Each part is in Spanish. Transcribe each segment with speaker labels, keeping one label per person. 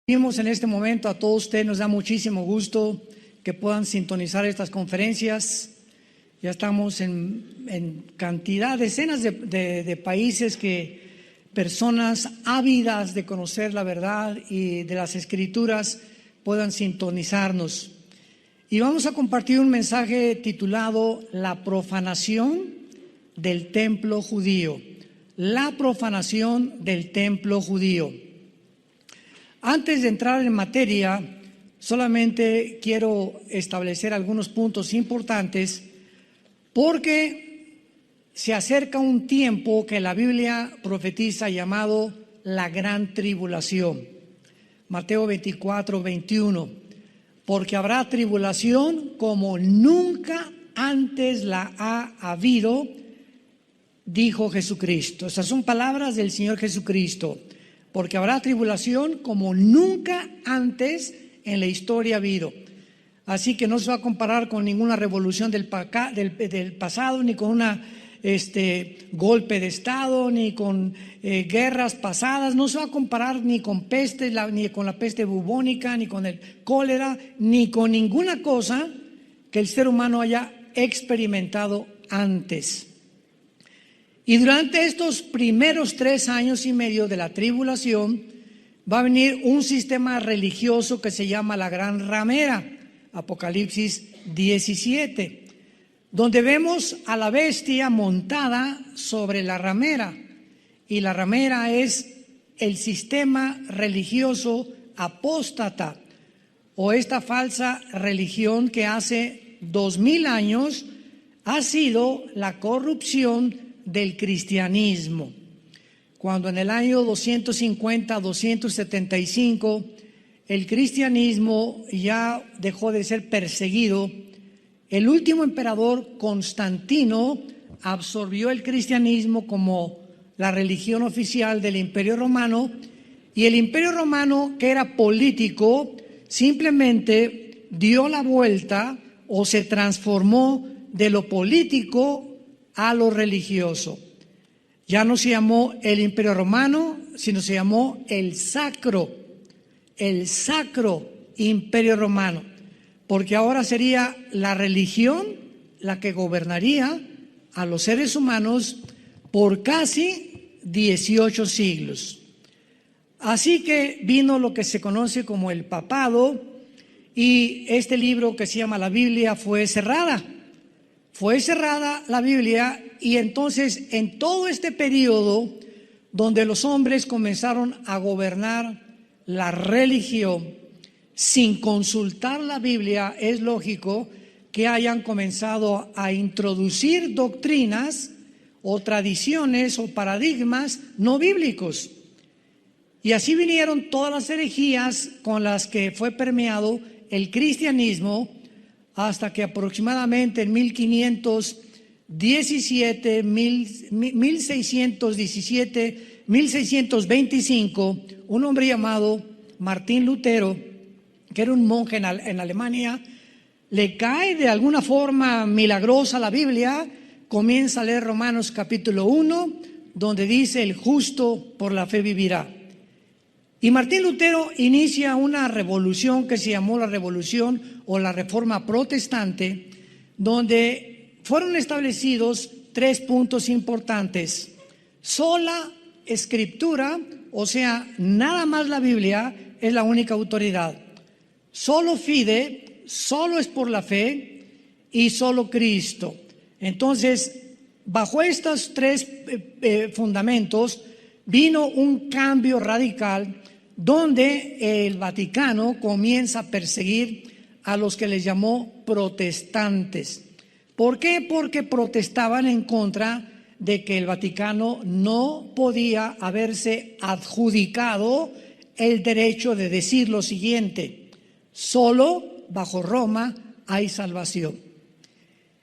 Speaker 1: Vimos en este momento a todos ustedes, nos da muchísimo gusto que puedan sintonizar estas conferencias. Ya estamos en cantidad, decenas de países que personas ávidas de conocer la verdad y de las Escrituras puedan sintonizarnos. Y vamos a compartir un mensaje titulado La profanación del templo judío. La profanación del templo judío. Antes de entrar en materia, solamente quiero establecer algunos puntos importantes porque se acerca un tiempo que la Biblia profetiza llamado la gran tribulación. Mateo 24, 21. Porque habrá tribulación como nunca antes la ha habido, dijo Jesucristo. Esas son palabras del Señor Jesucristo. Porque habrá tribulación como nunca antes en la historia ha habido. Así que no se va a comparar con ninguna revolución del pasado, ni con una golpe de Estado, ni con guerras pasadas. No se va a comparar ni con peste, ni con la peste bubónica, ni con el cólera, ni con ninguna cosa que el ser humano haya experimentado antes. Y durante estos primeros 3 años y medio de la tribulación va a venir un sistema religioso que se llama la Gran Ramera, Apocalipsis 17, donde vemos a la bestia montada sobre la ramera. Y la ramera es el sistema religioso apóstata o esta falsa religión que hace 2000 años ha sido la corrupción del cristianismo. Cuando en el año 250-275 el cristianismo ya dejó de ser perseguido, el último emperador Constantino absorbió el cristianismo como la religión oficial del Imperio Romano, y el Imperio Romano, que era político, simplemente dio la vuelta o se transformó de lo político a lo religioso. Ya no se llamó el Imperio Romano, sino se llamó el Sacro Imperio Romano, porque ahora sería la religión la que gobernaría a los seres humanos por casi 18 siglos. Así que vino lo que se conoce como el papado, y este libro que se llama la Biblia fue cerrada la Biblia. Y entonces en todo este periodo donde los hombres comenzaron a gobernar la religión sin consultar la Biblia, es lógico que hayan comenzado a introducir doctrinas o tradiciones o paradigmas no bíblicos. Y así vinieron todas las herejías con las que fue permeado el cristianismo, hasta que aproximadamente en 1625, un hombre llamado Martín Lutero, que era un monje en Alemania, le cae de alguna forma milagrosa la Biblia, comienza a leer Romanos capítulo 1, donde dice: el justo por la fe vivirá. Y Martín Lutero inicia una revolución que se llamó la Revolución o la Reforma Protestante, donde fueron establecidos 3 puntos importantes: sola escritura, o sea, nada más la Biblia es la única autoridad; solo fide, solo es por la fe; y solo Cristo. Entonces, bajo estos 3 fundamentos vino un cambio radical, donde el Vaticano comienza a perseguir a los que les llamó protestantes. ¿Por qué? Porque protestaban en contra de que el Vaticano no podía haberse adjudicado el derecho de decir lo siguiente: solo bajo Roma hay salvación.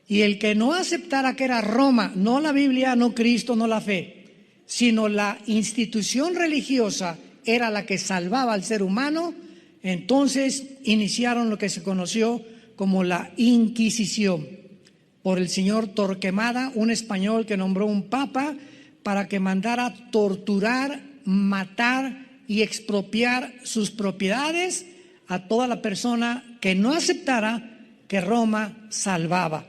Speaker 1: Y el que no aceptara que era Roma, no la Biblia, no Cristo, no la fe, sino la institución religiosa era la que salvaba al ser humano, entonces iniciaron lo que se conoció como la Inquisición, por el señor Torquemada, un español que nombró un papa para que mandara torturar, matar y expropiar sus propiedades a toda la persona que no aceptara que Roma salvaba.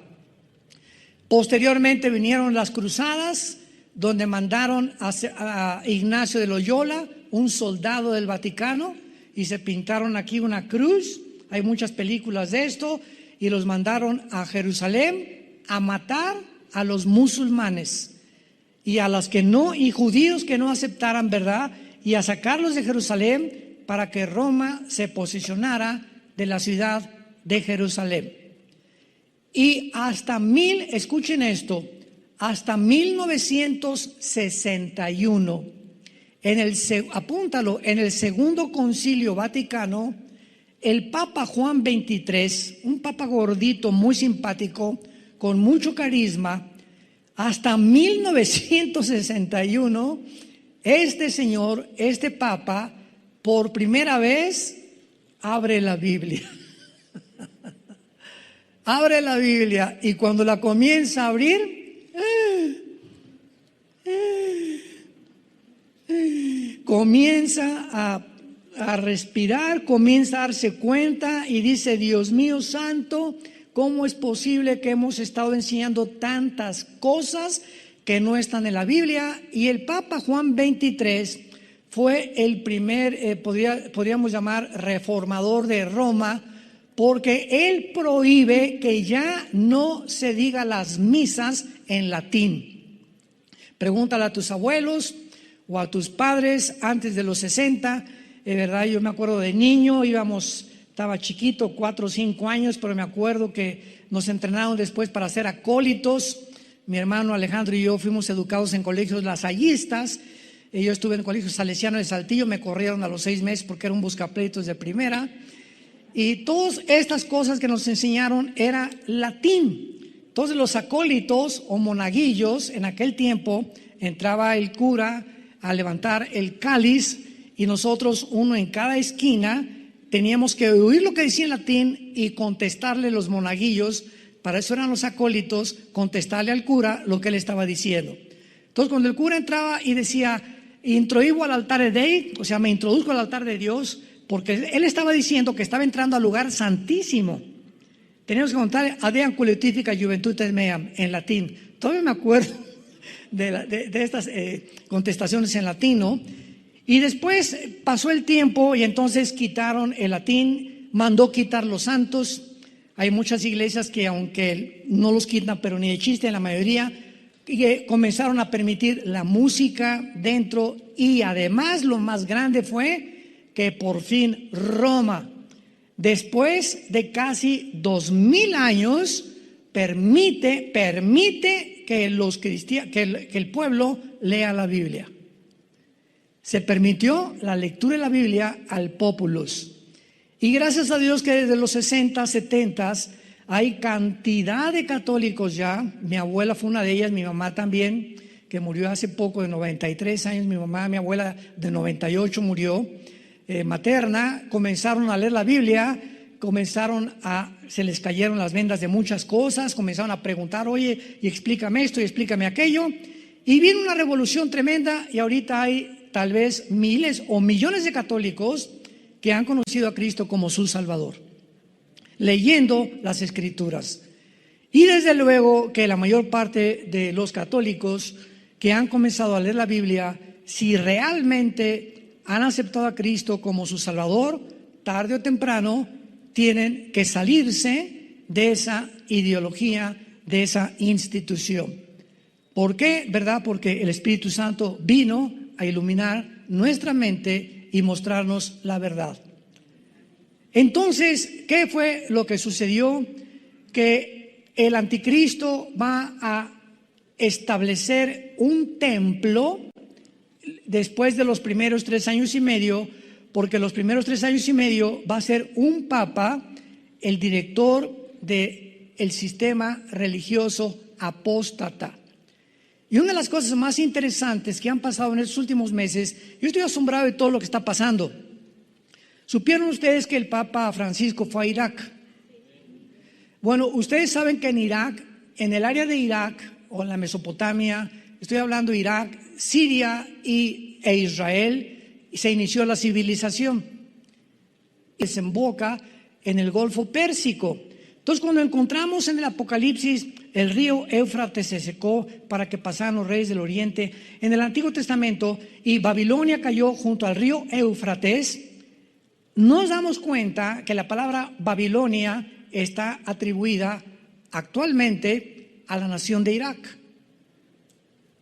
Speaker 1: Posteriormente vinieron las cruzadas, donde mandaron a Ignacio de Loyola, un soldado del Vaticano, y se pintaron aquí una cruz. Hay muchas películas de esto, y los mandaron a Jerusalén a matar a los musulmanes y a los que no, y judíos que no aceptaran, ¿verdad? Y a sacarlos de Jerusalén para que Roma se posicionara de la ciudad de Jerusalén. Y escuchen esto, hasta 1961, apúntalo, en el Segundo Concilio Vaticano, el Papa Juan XXIII, un papa gordito, muy simpático, con mucho carisma, hasta 1961, este papa, por primera vez, abre la Biblia. Abre la Biblia, y cuando la comienza a abrir, comienza a respirar, comienza a darse cuenta y dice: Dios mío santo, ¿cómo es posible que hemos estado enseñando tantas cosas que no están en la Biblia? Y el Papa Juan XXIII fue el primer, podríamos llamar, reformador de Roma, porque él prohíbe que ya no se diga las misas en latín. Pregúntale a tus abuelos o a tus padres antes de los 60, ¿verdad? Yo me acuerdo de niño, estaba chiquito, 4 o 5 años, pero me acuerdo que nos entrenaron después para ser acólitos. Mi hermano Alejandro y yo fuimos educados en colegios lasallistas. Yo estuve en colegio salesiano de Saltillo, me corrieron a los 6 meses porque era un buscapleitos de primera. Y todas estas cosas que nos enseñaron era latín. Entonces los acólitos o monaguillos, en aquel tiempo entraba el cura a levantar el cáliz, y nosotros, uno en cada esquina, teníamos que oír lo que decía en latín y contestarle los monaguillos. Para eso eran los acólitos, contestarle al cura lo que él estaba diciendo. Entonces cuando el cura entraba y decía: introibo al altar Dei, o sea, me introduzco al altar de Dios, porque él estaba diciendo que estaba entrando al lugar santísimo. Teníamos que contar Adeam Culetifica Juventutes Meam en latín. Todavía me acuerdo de estas contestaciones en latino. Y después pasó el tiempo y entonces quitaron el latín, mandó quitar los santos. Hay muchas iglesias que, aunque no los quitan, pero ni de chiste, en la mayoría, que comenzaron a permitir la música dentro. Y además lo más grande fue que por fin Roma, después de casi 2000 años, permite que el pueblo lea la Biblia. Se permitió la lectura de la Biblia al populus. Y gracias a Dios que desde los 60, 70 hay cantidad de católicos ya. Mi abuela fue una de ellas, mi mamá también, que murió hace poco, de 93 años. Mi abuela de 98 murió. Materna, comenzaron a leer la Biblia, se les cayeron las vendas de muchas cosas, comenzaron a preguntar: oye, y explícame esto y explícame aquello, y vino una revolución tremenda, y ahorita hay tal vez miles o millones de católicos que han conocido a Cristo como su Salvador, leyendo las Escrituras. Y desde luego que la mayor parte de los católicos que han comenzado a leer la Biblia, si realmente han aceptado a Cristo como su Salvador, tarde o temprano tienen que salirse de esa ideología, de esa institución. ¿Por qué? ¿Verdad? Porque el Espíritu Santo vino a iluminar nuestra mente y mostrarnos la verdad. Entonces, ¿qué fue lo que sucedió? Que el anticristo va a establecer un templo después de los primeros 3 años y medio, porque los primeros 3 años y medio va a ser un papa, el director del sistema religioso apóstata. Y una de las cosas más interesantes que han pasado en estos últimos meses, yo estoy asombrado de todo lo que está pasando. ¿Supieron ustedes que el Papa Francisco fue a Irak? Bueno, ustedes saben que en Irak, en el área de Irak o en la Mesopotamia, estoy hablando de Irak, Siria e Israel se inició la civilización. Desemboca en el Golfo Pérsico. Entonces, cuando encontramos en el Apocalipsis el río Éufrates se secó para que pasaran los reyes del oriente en el Antiguo Testamento y Babilonia cayó junto al río Éufrates, nos damos cuenta que la palabra Babilonia está atribuida actualmente a la nación de Irak.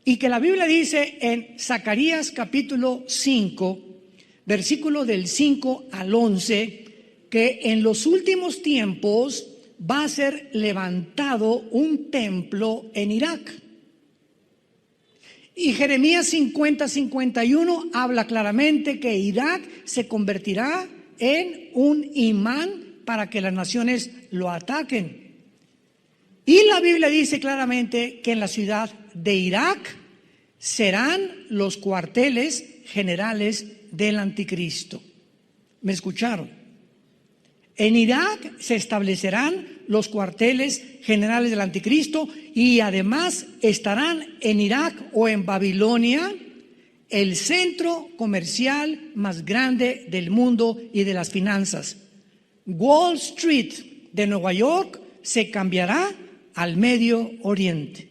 Speaker 1: Y que la Biblia dice en Zacarías capítulo 5, versículo del 5 al 11, que en los últimos tiempos va a ser levantado un templo en Irak. Y Jeremías 50-51 habla claramente que Irak se convertirá en un imán para que las naciones lo ataquen. Y la Biblia dice claramente que en la ciudad de Irak serán los cuarteles generales del anticristo. ¿Me escucharon? En Irak se establecerán los cuarteles generales del anticristo y además estarán en Irak o en Babilonia el centro comercial más grande del mundo y de las finanzas. Wall Street de Nueva York se cambiará al Medio Oriente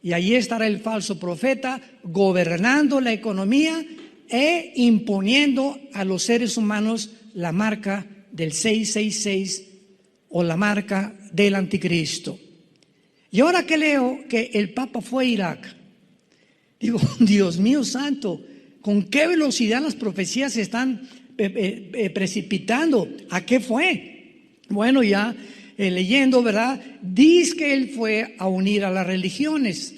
Speaker 1: y allí estará el falso profeta gobernando la economía e imponiendo a los seres humanos la marca del 666 o la marca del anticristo. Y ahora que leo que el Papa fue a Irak, digo, Dios mío santo, ¿con qué velocidad las profecías se están precipitando? ¿A qué fue? Bueno, ya leyendo, ¿verdad? Dice que él fue a unir a las religiones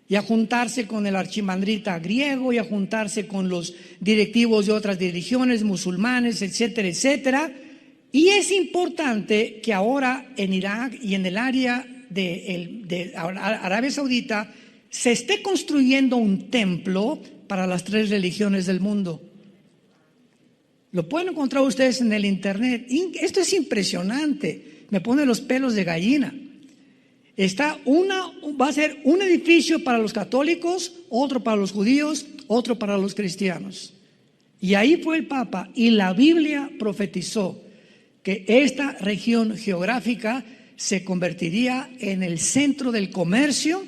Speaker 1: y a juntarse con el archimandrita griego y a juntarse con los directivos de otras religiones, musulmanes, etcétera, etcétera. Y es importante que ahora en Irak y en el área de Arabia Saudita se esté construyendo un templo para las 3 religiones del mundo. Lo pueden encontrar ustedes en el internet. Esto es impresionante, me pone los pelos de gallina. Va a ser un edificio para los católicos, otro para los judíos, otro para los cristianos. Y ahí fue el Papa y la Biblia profetizó que esta región geográfica se convertiría en el centro del comercio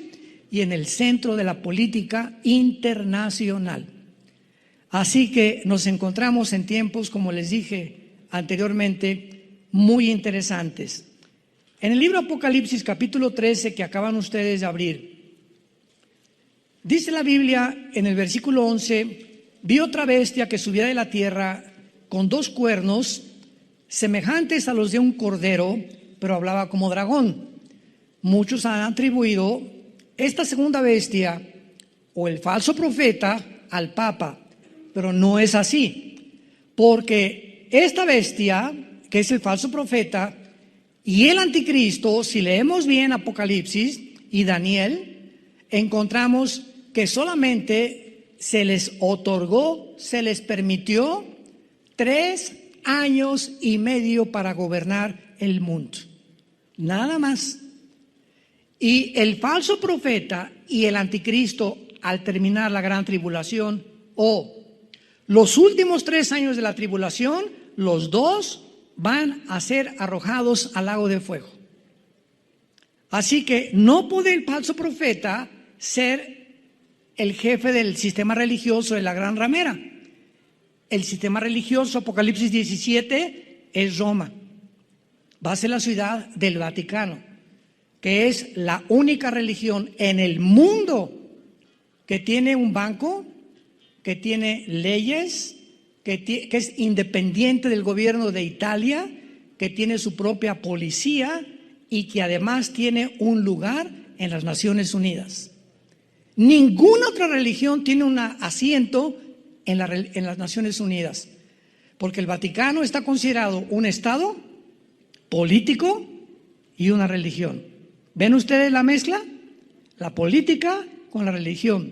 Speaker 1: y en el centro de la política internacional. Así que nos encontramos en tiempos, como les dije anteriormente, muy interesantes. En el libro Apocalipsis capítulo 13 que acaban ustedes de abrir, dice la Biblia en el versículo 11, vi otra bestia que subía de la tierra con 2 cuernos semejantes a los de un cordero, pero hablaba como dragón. Muchos han atribuido esta segunda bestia o el falso profeta al Papa, pero no es así, porque esta bestia, que es el falso profeta, y el anticristo, si leemos bien Apocalipsis y Daniel, encontramos que solamente se les otorgó, se les permitió 3 años y medio para gobernar el mundo, nada más. Y el falso profeta y el anticristo, al terminar la gran tribulación o los últimos 3 años de la tribulación, los dos van a ser arrojados al lago de fuego. Así que no puede el falso profeta ser el jefe del sistema religioso de la gran ramera. El sistema religioso, Apocalipsis 17, es Roma. Va a ser la ciudad del Vaticano, que es la única religión en el mundo que tiene un banco, que tiene leyes, que es independiente del gobierno de Italia, que tiene su propia policía y que además tiene un lugar en las Naciones Unidas. Ninguna otra religión tiene un asiento en las Naciones Unidas, porque el Vaticano está considerado un Estado político y una religión. ¿Ven ustedes la mezcla? La política con la religión.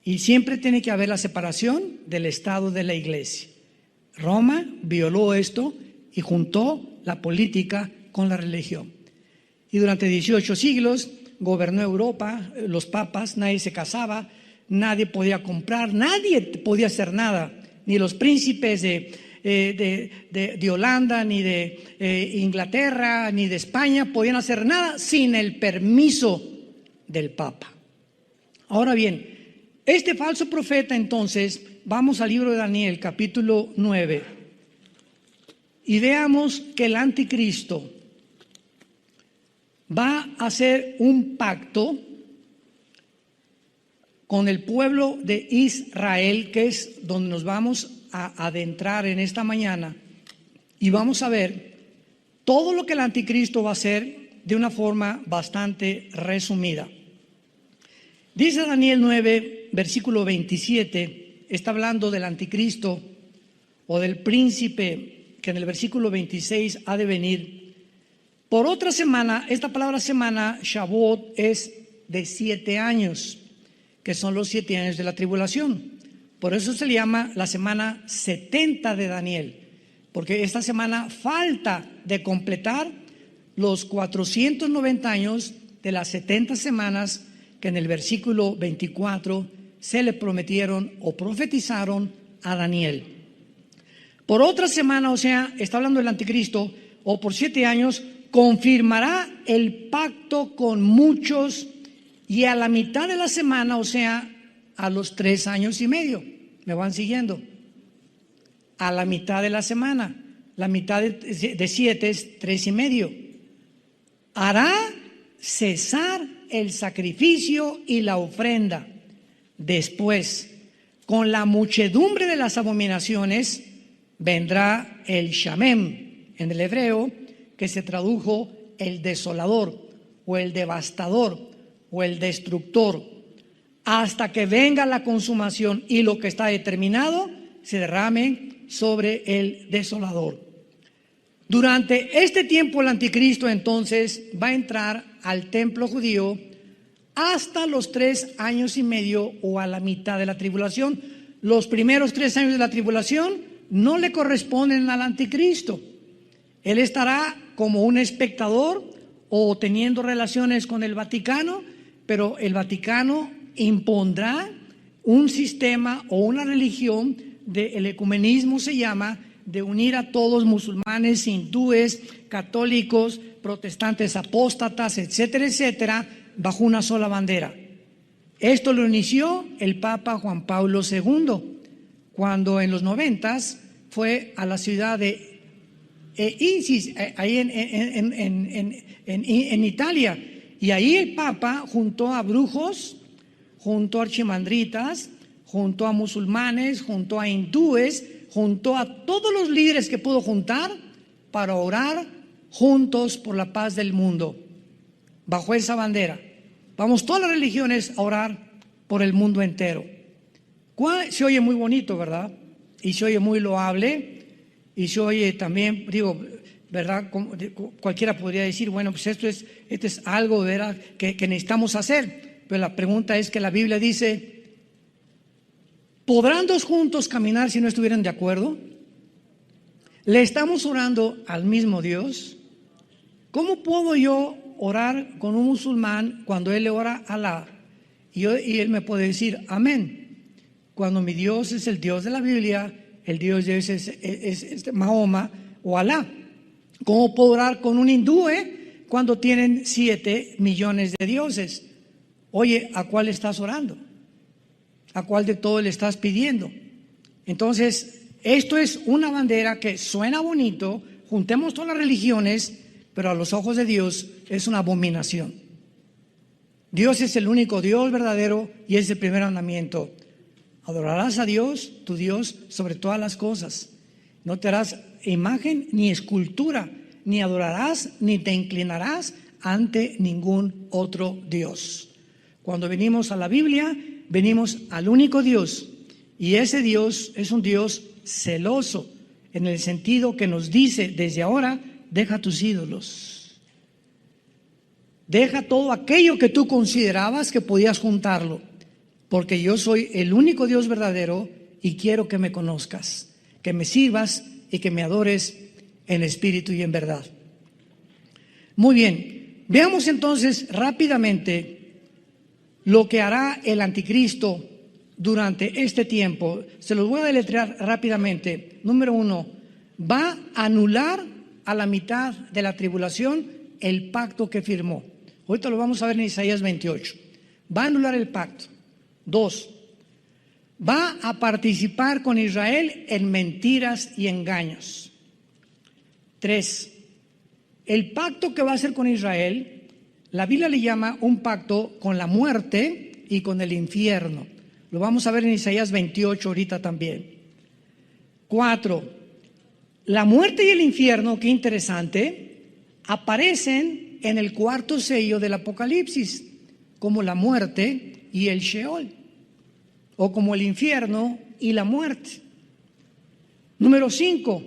Speaker 1: Y siempre tiene que haber la separación del Estado de la Iglesia. Roma violó esto y juntó la política con la religión. Y durante 18 siglos gobernó Europa, los papas, nadie se casaba, nadie podía comprar, nadie podía hacer nada, ni los príncipes de Holanda, ni de Inglaterra, ni de España podían hacer nada sin el permiso del Papa. Ahora bien, este falso profeta, entonces, vamos al libro de Daniel, capítulo 9, y veamos que el anticristo va a hacer un pacto con el pueblo de Israel, que es donde nos vamos a adentrar en esta mañana, y vamos a ver todo lo que el anticristo va a hacer de una forma bastante resumida. Dice Daniel 9, versículo 27, está hablando del anticristo o del príncipe que en el versículo 26 ha de venir. Por otra semana, esta palabra semana, Shavuot, es de 7 años, que son los 7 años de la tribulación. Por eso se le llama la semana 70 de Daniel, porque esta semana falta de completar los 490 años de las 70 semanas que en el versículo 24 se le prometieron o profetizaron a Daniel. Por otra semana, o sea, está hablando del anticristo, o por 7 años, confirmará el pacto con muchos, y a la mitad de la semana, o sea, a los 3 años y medio, ¿me van siguiendo? A la mitad de la semana, la mitad de 7 es 3 y medio. Hará cesar el sacrificio y la ofrenda. Después, con la muchedumbre de las abominaciones, vendrá el Shamem, en el hebreo, que se tradujo el desolador, o el devastador, o el destructor, hasta que venga la consumación y lo que está determinado se derrame sobre el desolador. Durante este tiempo el anticristo entonces va a entrar al templo judío hasta los 3 años y medio o a la mitad de la tribulación. Los primeros 3 años de la tribulación no le corresponden al anticristo. Él estará como un espectador o teniendo relaciones con el Vaticano, pero el Vaticano impondrá un sistema o una religión del ecumenismo, se llama, de unir a todos, musulmanes, hindúes, católicos, protestantes, apóstatas, etcétera, etcétera, bajo una sola bandera. Esto lo inició el Papa Juan Pablo II, cuando en los 90s fue a la ciudad de Isis, ahí en Italia, y ahí el Papa juntó a brujos, juntó a archimandritas, juntó a musulmanes, juntó a hindúes, juntó a todos los líderes que pudo juntar para orar juntos por la paz del mundo, bajo esa bandera. Vamos todas las religiones a orar por el mundo entero. Se oye muy bonito, ¿verdad? Y se oye muy loable, y se oye también, digo, ¿verdad? Cualquiera podría decir, bueno, pues esto es algo, ¿verdad?, que necesitamos hacer. Pero la pregunta es que la Biblia dice, ¿podrán 2 juntos caminar si no estuvieran de acuerdo? ¿Le estamos orando al mismo Dios? ¿Cómo puedo yo orar con un musulmán cuando él le ora a Alá y él me puede decir amén? Cuando mi Dios es el Dios de la Biblia, el Dios de Dios es Mahoma o Alá. ¿Cómo puedo orar con un hindú cuando tienen 7 millones de dioses? Oye, ¿a cuál estás orando? ¿A cuál de todos le estás pidiendo? Entonces, esto es una bandera que suena bonito, juntemos todas las religiones, pero a los ojos de Dios es una abominación. Dios es el único Dios verdadero y es el primer mandamiento. Adorarás a Dios, tu Dios, sobre todas las cosas. No te harás imagen ni escultura, ni adorarás ni te inclinarás ante ningún otro Dios. Cuando venimos a la Biblia, venimos al único Dios, y ese Dios es un Dios celoso, en el sentido que nos dice desde ahora, deja tus ídolos, deja todo aquello que tú considerabas que podías juntarlo, porque yo soy el único Dios verdadero y quiero que me conozcas, que me sirvas y que me adores en espíritu y en verdad. Muy bien, veamos entonces rápidamente lo que hará el anticristo durante este tiempo. Se los voy a deletrear rápidamente. Número 1, va a anular a la mitad de la tribulación el pacto que firmó. Ahorita lo vamos a ver en Isaías 28. Va a anular el pacto. 2, va a participar con Israel en mentiras y engaños. 3, el pacto que va a hacer con Israel, la Biblia le llama un pacto con la muerte y con el infierno. Lo vamos a ver en Isaías 28 ahorita también. 4, la muerte y el infierno, qué interesante, aparecen en el cuarto sello del Apocalipsis, como la muerte y el Sheol, o como el infierno y la muerte. Número 5,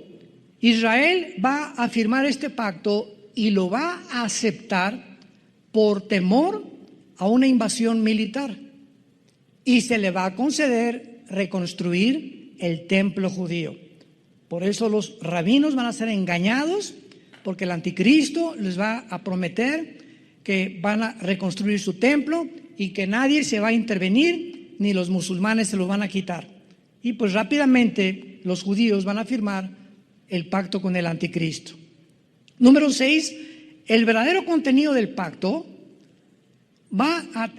Speaker 1: Israel va a firmar este pacto y lo va a aceptar por temor a una invasión militar, y se le va a conceder reconstruir el templo judío. Por eso los rabinos van a ser engañados, porque el anticristo les va a prometer que van a reconstruir su templo y que nadie se va a intervenir, ni los musulmanes se lo van a quitar. Y pues rápidamente los judíos van a firmar el pacto con el anticristo. Número 6, el verdadero contenido del pacto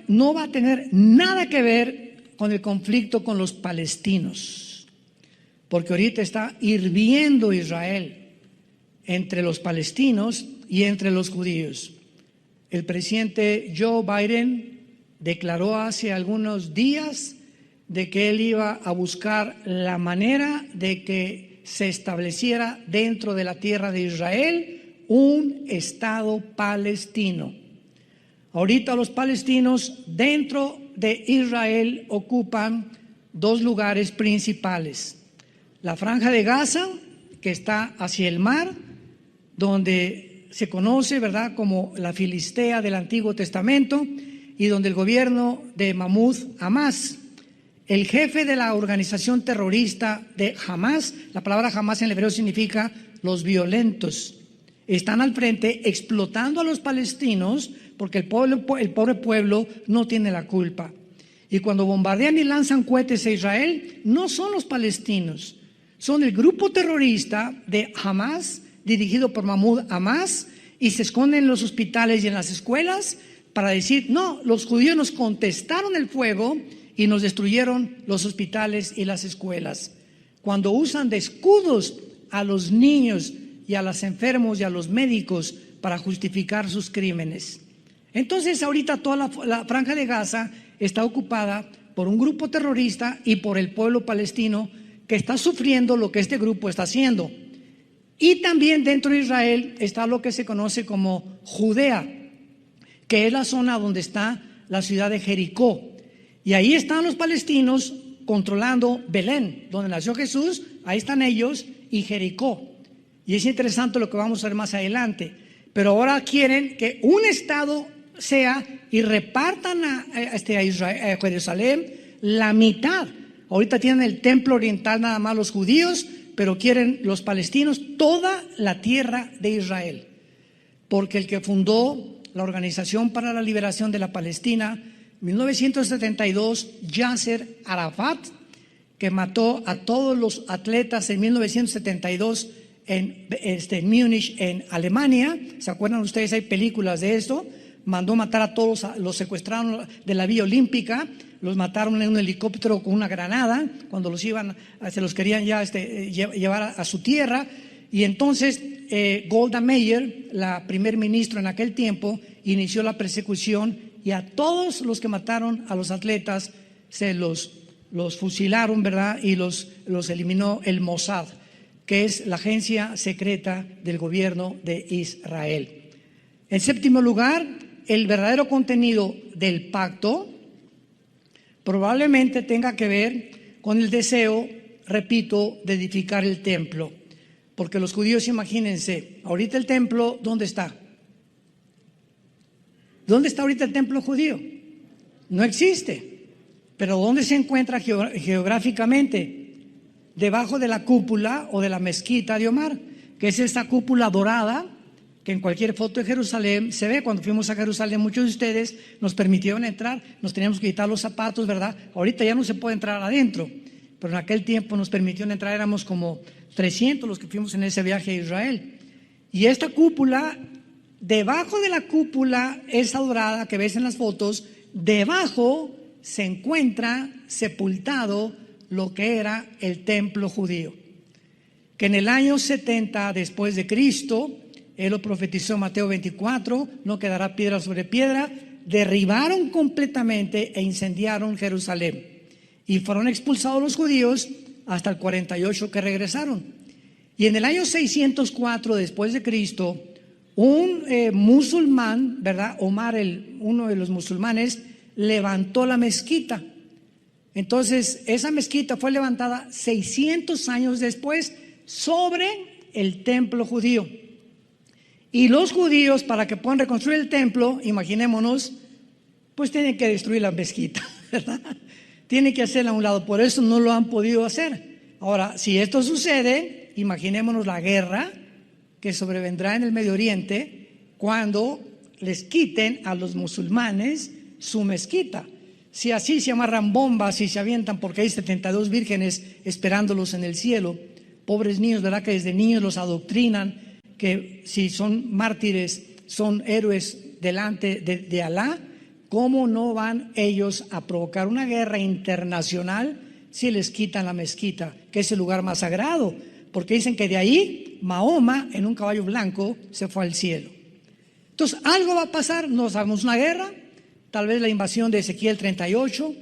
Speaker 1: no va a tener nada que ver con el conflicto con los palestinos, porque ahorita está hirviendo Israel entre los palestinos y entre los judíos. El presidente Joe Biden declaró hace algunos días de que él iba a buscar la manera de que se estableciera dentro de la tierra de Israel un Estado palestino. Ahorita los palestinos dentro de Israel ocupan dos lugares principales: la Franja de Gaza, que está hacia el mar, donde se conoce, ¿verdad?, como la Filistea del Antiguo Testamento, y donde el gobierno de Mahmoud Abbas, el jefe de la organización terrorista de Hamas, la palabra Hamas en hebreo significa los violentos, están al frente explotando a los palestinos, porque el pobre pueblo no tiene la culpa. Y cuando bombardean y lanzan cohetes a Israel, no son los palestinos, son el grupo terrorista de Hamas, dirigido por Mahmoud Abbas, y se esconden en los hospitales y en las escuelas para decir: no, los judíos nos contestaron el fuego y nos destruyeron los hospitales y las escuelas. Cuando usan de escudos a los niños y a los enfermos y a los médicos para justificar sus crímenes. Entonces ahorita toda la Franja de Gaza está ocupada por un grupo terrorista y por el pueblo palestino, que está sufriendo lo que este grupo está haciendo. Y también dentro de Israel está lo que se conoce como Judea, que es la zona donde está la ciudad de Jericó. Y ahí están los palestinos controlando Belén, donde nació Jesús. Ahí están ellos, y Jericó. Y es interesante lo que vamos a ver más adelante. Pero ahora quieren que un estado sea y repartan a Jerusalén la mitad. Ahorita tienen el templo oriental nada más los judíos, pero quieren los palestinos toda la tierra de Israel. Porque el que fundó la Organización para la Liberación de la Palestina, 1972, Yasser Arafat, que mató a todos los atletas en 1972 en Múnich, en Alemania. ¿Se acuerdan ustedes? Hay películas de esto. Mandó matar a todos, los secuestraron de la Vía Olímpica, los mataron en un helicóptero con una granada cuando se los querían ya llevar a su tierra. Y entonces Golda Meir, la primer ministro en aquel tiempo, inició la persecución, y a todos los que mataron a los atletas se los fusilaron, ¿verdad? Y los eliminó el Mossad, que es la agencia secreta del gobierno de Israel. En séptimo lugar, el verdadero contenido del pacto probablemente tenga que ver con el deseo, repito, de edificar el templo. Porque los judíos, imagínense, ahorita el templo, ¿dónde está? ¿Dónde está ahorita el templo judío? No existe. Pero ¿dónde se encuentra geográficamente? Debajo de la cúpula o de la mezquita de Omar, que es esta cúpula dorada que en cualquier foto de Jerusalén se ve. Cuando fuimos a Jerusalén, muchos de ustedes nos permitieron entrar, nos teníamos que quitar los zapatos, ¿verdad? Ahorita ya no se puede entrar adentro, pero en aquel tiempo nos permitieron entrar, éramos como 300 los que fuimos en ese viaje a Israel. Y esta cúpula, debajo de la cúpula esa dorada que ves en las fotos, debajo se encuentra sepultado lo que era el templo judío, que en el año 70 después de Cristo, él lo profetizó en Mateo 24, no quedará piedra sobre piedra, derribaron completamente e incendiaron Jerusalén. Y fueron expulsados los judíos hasta el 48 que regresaron. Y en el año 604 después de Cristo, un musulmán, ¿verdad? Omar, uno de los musulmanes, levantó la mezquita. Entonces, esa mezquita fue levantada 600 años después sobre el templo judío. Y los judíos, para que puedan reconstruir el templo, imaginémonos, pues tienen que destruir la mezquita, ¿verdad? Tienen que hacerla a un lado, por eso no lo han podido hacer. Ahora, si esto sucede, imaginémonos la guerra que sobrevendrá en el Medio Oriente cuando les quiten a los musulmanes su mezquita. Si así se amarran bombas y se avientan, porque hay 72 vírgenes esperándolos en el cielo, pobres niños, ¿verdad? Que desde niños los adoctrinan, que si son mártires, son héroes delante de Alá. ¿Cómo no van ellos a provocar una guerra internacional si les quitan la mezquita, que es el lugar más sagrado? Porque dicen que de ahí Mahoma en un caballo blanco se fue al cielo. Entonces algo va a pasar, nos hagamos una guerra, tal vez la invasión de Ezequiel 38,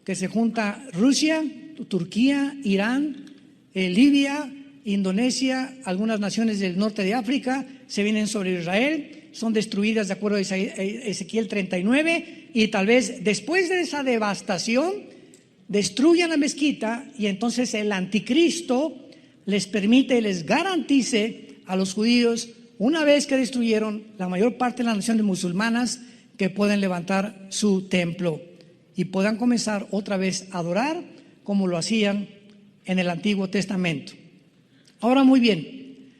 Speaker 1: que se junta Rusia, Turquía, Irán, Libia, Indonesia, algunas naciones del norte de África se vienen sobre Israel, son destruidas de acuerdo a Ezequiel 39, y tal vez después de esa devastación destruyan la mezquita, y entonces el anticristo les permite, les garantice a los judíos, una vez que destruyeron la mayor parte de las naciones musulmanas, que pueden levantar su templo y puedan comenzar otra vez a adorar como lo hacían en el Antiguo Testamento. Ahora, muy bien,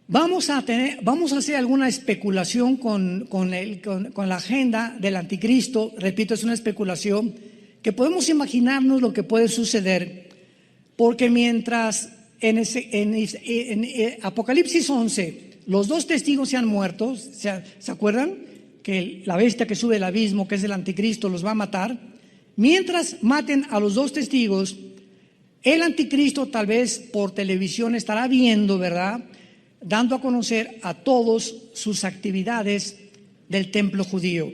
Speaker 1: vamos a hacer alguna especulación con la agenda del anticristo. Repito, es una especulación que podemos imaginarnos lo que puede suceder, porque mientras en Apocalipsis 11 los dos testigos se han muerto, ¿se acuerdan? Que la bestia que sube del abismo, que es el anticristo, los va a matar. Mientras maten a los dos testigos, el anticristo tal vez por televisión estará viendo, ¿verdad?, dando a conocer a todos sus actividades del templo judío,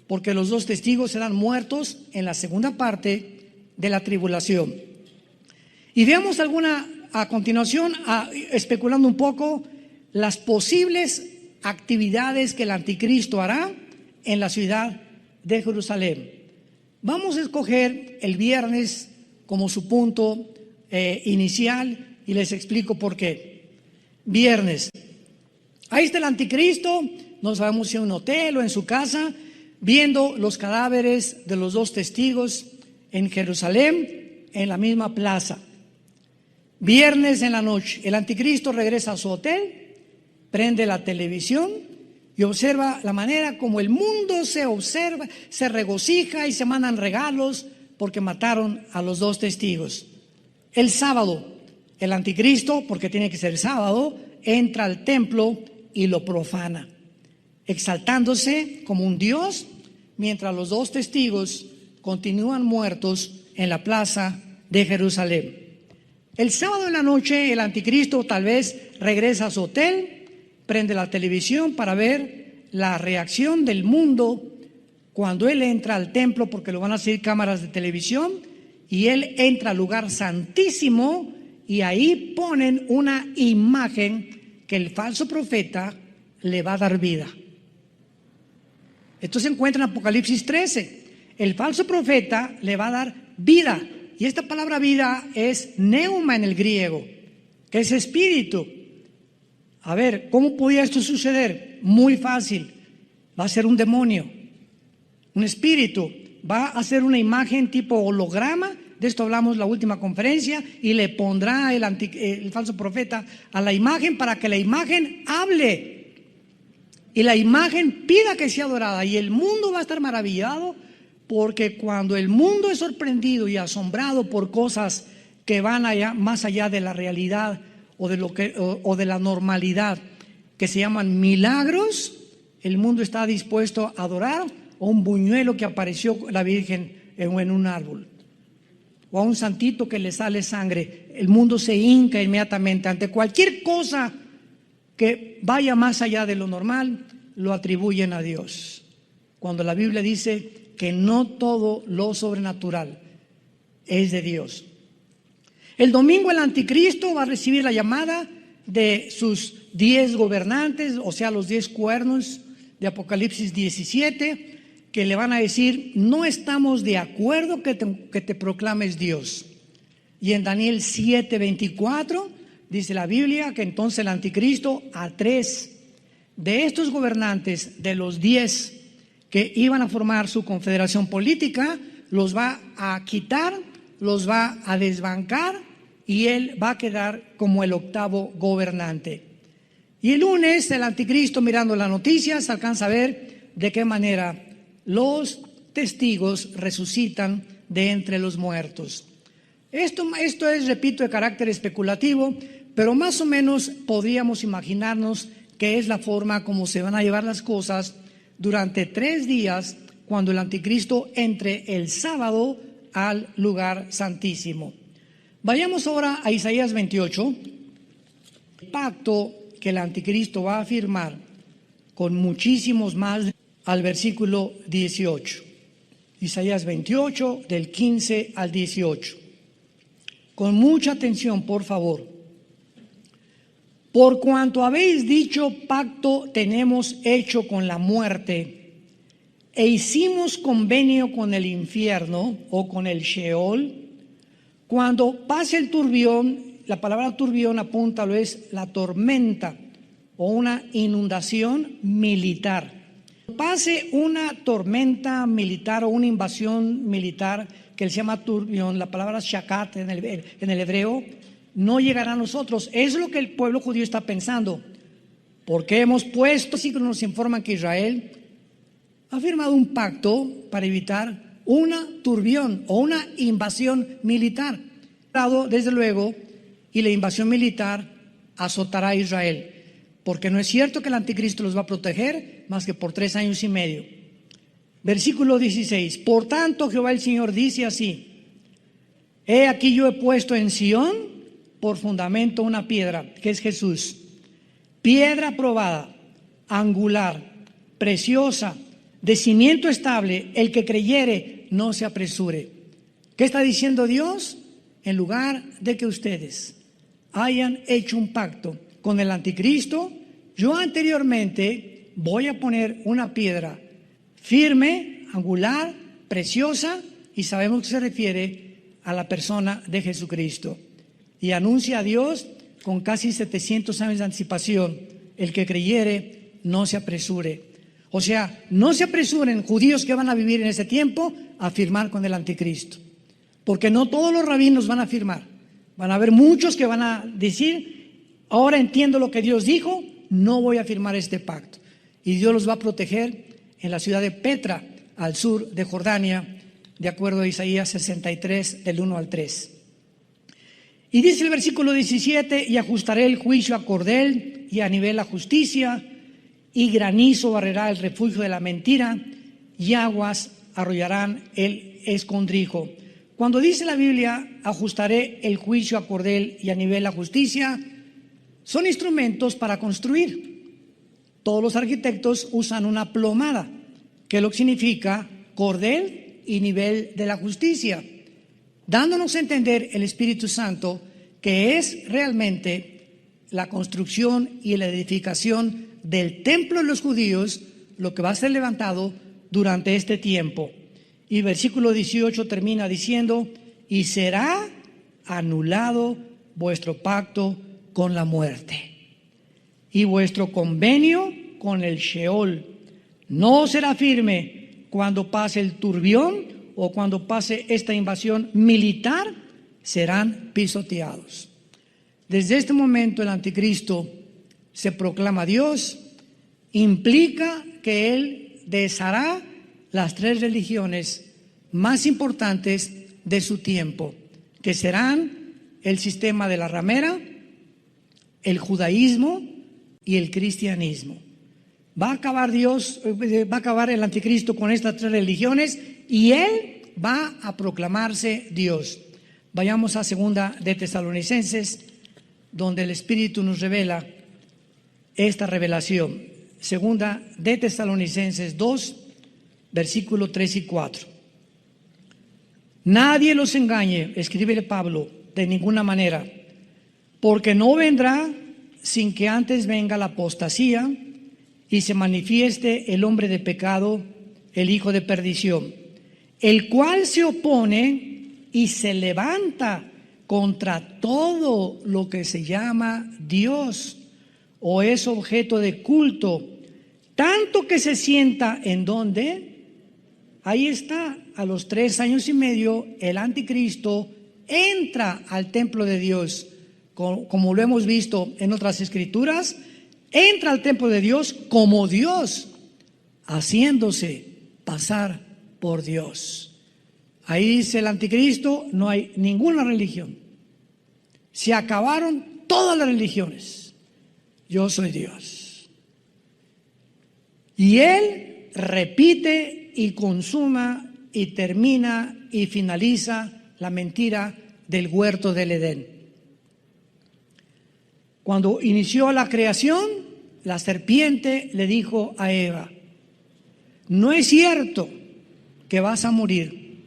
Speaker 1: porque los dos testigos serán muertos en la segunda parte de la tribulación. Y veamos a continuación, especulando un poco, las posibles actividades que el anticristo hará en la ciudad de Jerusalén. Vamos a escoger el viernes como su punto inicial y les explico por qué. Viernes, ahí está el anticristo, no sabemos si en un hotel o en su casa, viendo los cadáveres de los dos testigos en Jerusalén, en la misma plaza. Viernes en la noche, el anticristo regresa a su hotel, prende la televisión y observa la manera como el mundo se regocija y se mandan regalos porque mataron a los dos testigos. El sábado, el anticristo, porque tiene que ser sábado, entra al templo y lo profana, exaltándose como un dios, mientras los dos testigos continúan muertos en la plaza de Jerusalén. El sábado en la noche, el anticristo tal vez regresa a su hotel, prende la televisión para ver la reacción del mundo cuando él entra al templo, porque lo van a seguir cámaras de televisión, y él entra al lugar santísimo y ahí ponen una imagen que el falso profeta le va a dar vida. Esto se encuentra en Apocalipsis 13. El falso profeta le va a dar vida, y esta palabra vida es pneuma en el griego, que es espíritu. A ver, ¿cómo podía esto suceder? Muy fácil. Va a ser un demonio, un espíritu. Va a hacer una imagen tipo holograma. De esto hablamos en la última conferencia. Y le pondrá el falso profeta a la imagen para que la imagen hable y la imagen pida que sea adorada, y el mundo va a estar maravillado, porque cuando el mundo es sorprendido y asombrado por cosas que van allá, más allá de la realidad o de la normalidad, que se llaman milagros, el mundo está dispuesto a adorar a un buñuelo que apareció la Virgen en un árbol, o a un santito que le sale sangre. El mundo se hinca inmediatamente ante cualquier cosa que vaya más allá de lo normal, lo atribuyen a Dios, cuando la Biblia dice que no todo lo sobrenatural es de Dios. El domingo el anticristo va a recibir la llamada de sus 10 gobernantes, o sea, los 10 cuernos de Apocalipsis 17, que le van a decir: no estamos de acuerdo que te proclames Dios. Y en Daniel 7:24 dice la Biblia que entonces el anticristo a 3 de estos gobernantes, de los 10 que iban a formar su confederación política, los va a quitar, los va a desbancar, y él va a quedar como el 8º gobernante. Y el lunes el anticristo, mirando las noticias, alcanza a ver de qué manera los testigos resucitan de entre los muertos. Esto es, repito, de carácter especulativo, pero más o menos podríamos imaginarnos que es la forma como se van a llevar las cosas durante 3 días, cuando el anticristo entre el sábado al lugar santísimo. Vayamos ahora a Isaías 28, el pacto que el anticristo va a firmar con muchísimos más, al versículo 18. Isaías 28, del 15 al 18. Con mucha atención, por favor. Por cuanto habéis dicho: pacto tenemos hecho con la muerte, e hicimos convenio con el infierno, o con el Sheol, cuando pase el turbión. La palabra turbión apunta, lo es la tormenta o una inundación militar. Pase una tormenta militar o una invasión militar que se llama turbión, la palabra shakat en el hebreo, no llegará a nosotros. Es lo que el pueblo judío está pensando. Porque hemos puesto, así que nos informan que Israel ha firmado un pacto para evitar una turbión o una invasión militar. Desde luego, y la invasión militar azotará a Israel, porque no es cierto que el anticristo los va a proteger más que por 3 años y medio. Versículo 16. Por tanto, Jehová el Señor dice así: he aquí yo he puesto en Sión por fundamento una piedra, que es Jesús, piedra probada, angular, preciosa, de cimiento estable. El que creyere no se apresure. ¿Qué está diciendo Dios? En lugar de que ustedes hayan hecho un pacto con el anticristo, yo anteriormente voy a poner una piedra firme, angular, preciosa, y sabemos que se refiere a la persona de Jesucristo. Y anuncia a Dios con casi 700 años de anticipación: el que creyere no se apresure. O sea, no se apresuren, judíos que van a vivir en ese tiempo, a firmar con el anticristo, porque no todos los rabinos van a firmar. Van a haber muchos que van a decir: ahora entiendo lo que Dios dijo, no voy a firmar este pacto. Y Dios los va a proteger en la ciudad de Petra, al sur de Jordania, de acuerdo a Isaías 63, del 1 al 3. Y dice el versículo 17: y ajustaré el juicio a cordel, y a nivel la justicia, y granizo barrerá el refugio de la mentira, y aguas arrollarán el escondrijo. Cuando dice la Biblia: ajustaré el juicio a cordel y a nivel la justicia, son instrumentos para construir. Todos los arquitectos usan una plomada, que es lo que significa cordel y nivel de la justicia, dándonos a entender el Espíritu Santo que es realmente la construcción y la edificación del templo de los judíos lo que va a ser levantado durante este tiempo. Y versículo 18 termina diciendo: y será anulado vuestro pacto con la muerte y vuestro convenio con el Sheol. No será firme cuando pase el turbión o cuando pase esta invasión militar, serán pisoteados. Desde este momento el anticristo se proclama Dios implica que Él deshará las 3 religiones más importantes de su tiempo, que serán el sistema de la ramera, el judaísmo y el cristianismo. Va a acabar el anticristo con estas 3 religiones y Él va a proclamarse Dios. Vayamos a 2 de Tesalonicenses, donde el Espíritu nos revela esta revelación. 2 de Tesalonicenses 2, versículos 3 y 4. Nadie los engañe, escribe Pablo, de ninguna manera, porque no vendrá sin que antes venga la apostasía y se manifieste el hombre de pecado, el hijo de perdición, el cual se opone y se levanta contra todo lo que se llama Dios o es objeto de culto, tanto que se sienta en donde. Ahí está, a los 3 años y medio, el anticristo entra al templo de Dios, como lo hemos visto en otras escrituras, entra al templo de Dios como Dios, haciéndose pasar por Dios. Ahí dice el anticristo, no hay ninguna religión. Se acabaron todas las religiones. Yo soy Dios. Y Él repite y consuma y termina y finaliza la mentira del huerto del Edén. Cuando inició la creación, la serpiente le dijo a Eva: no es cierto que vas a morir,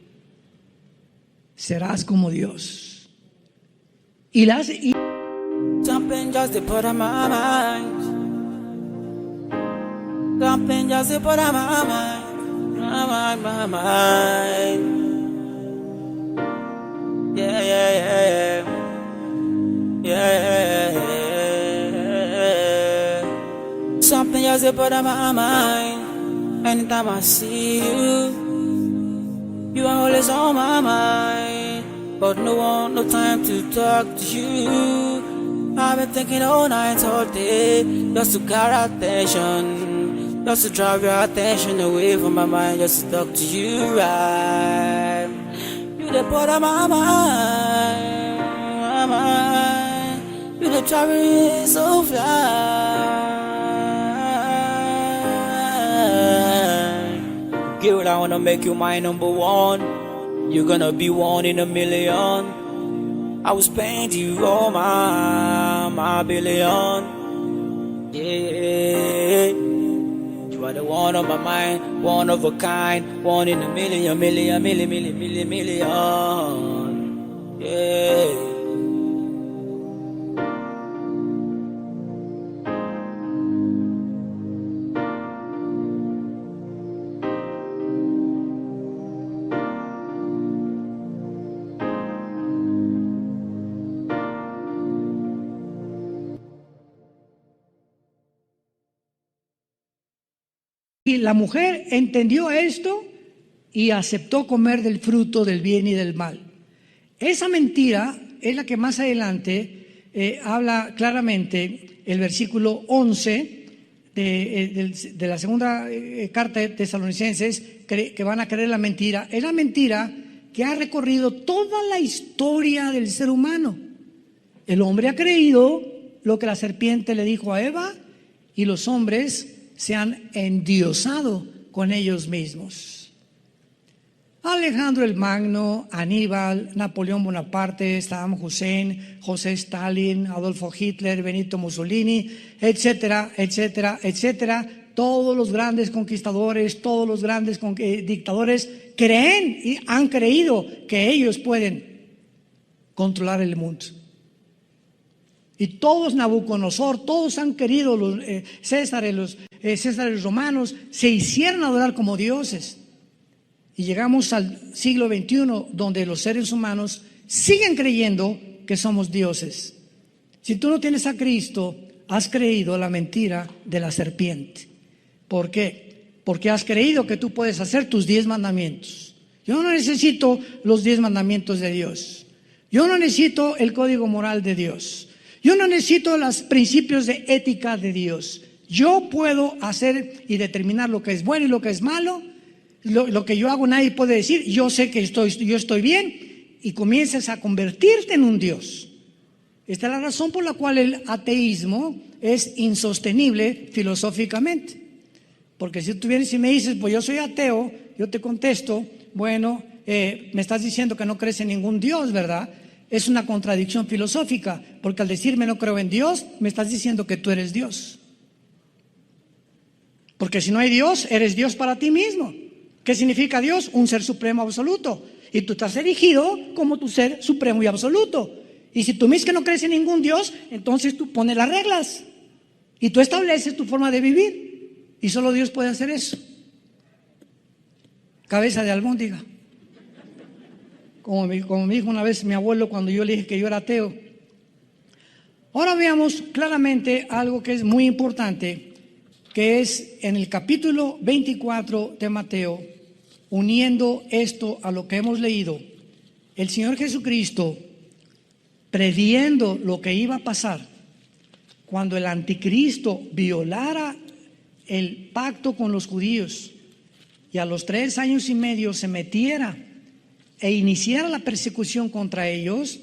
Speaker 1: serás como Dios.
Speaker 2: Something just to put on my mind. Something just to put on my mind. My mind. Yeah, yeah, yeah, yeah. Yeah. Something just to put on my mind. Anytime I see you, you are always on my mind. But no time to talk to you. I've been thinking all night, all day, just to get attention, just to drive your attention away from my mind, just to talk to you, right? You the part of my mind, you the traveling so fly. Girl, I wanna make you my number one. You're gonna be 1 in a million. I will spend you all my billion. Yeah, you are the one on my mind, one of a kind, 1 in a million. Yeah.
Speaker 1: Y la mujer entendió esto y aceptó comer del fruto del bien y del mal. Esa mentira es la que más adelante habla claramente el versículo 11 de la segunda carta de Tesalonicenses, que van a creer la mentira. Es la mentira que ha recorrido toda la historia del ser humano. El hombre ha creído lo que la serpiente le dijo a Eva y los hombres se han endiosado con ellos mismos. Alejandro el Magno, Aníbal, Napoleón Bonaparte, Saddam Hussein, José Stalin, Adolfo Hitler, Benito Mussolini, etcétera, etcétera, etcétera. Todos los grandes conquistadores, todos los grandes dictadores creen y han creído que ellos pueden controlar el mundo. Y todos, Nabucodonosor, todos han querido, los Césares romanos, se hicieron adorar como dioses. Y llegamos al siglo XXI, donde los seres humanos siguen creyendo que somos dioses. Si tú no tienes a Cristo, has creído la mentira de la serpiente. ¿Por qué? Porque has creído que tú puedes hacer tus 10 mandamientos. Yo no necesito los 10 mandamientos de Dios. Yo no necesito el código moral de Dios. Yo no necesito los principios de ética de Dios. Yo puedo hacer y determinar lo que es bueno y lo que es malo. Lo que yo hago nadie puede decir, yo sé que yo estoy bien, y comienzas a convertirte en un Dios. Esta es la razón por la cual el ateísmo es insostenible filosóficamente. Porque si tú vienes y me dices, pues yo soy ateo, yo te contesto, bueno, me estás diciendo que no crees en ningún Dios, ¿verdad? Es una contradicción filosófica, porque al decirme no creo en Dios, me estás diciendo que tú eres Dios. Porque si no hay Dios, eres Dios para ti mismo. ¿Qué significa Dios? Un ser supremo absoluto. Y tú estás erigido como tu ser supremo y absoluto. Y si tú mismo que no crees en ningún Dios, entonces tú pones las reglas. Y tú estableces tu forma de vivir. Y solo Dios puede hacer eso. Cabeza de albóndiga. Como me dijo una vez mi abuelo cuando yo le dije que yo era ateo. Ahora veamos claramente algo que es muy importante, que es en el capítulo 24 de Mateo, uniendo esto a lo que hemos leído. El Señor Jesucristo, previendo lo que iba a pasar cuando el anticristo violara el pacto con los judíos y a los 3 años y medio se metiera e iniciara la persecución contra ellos.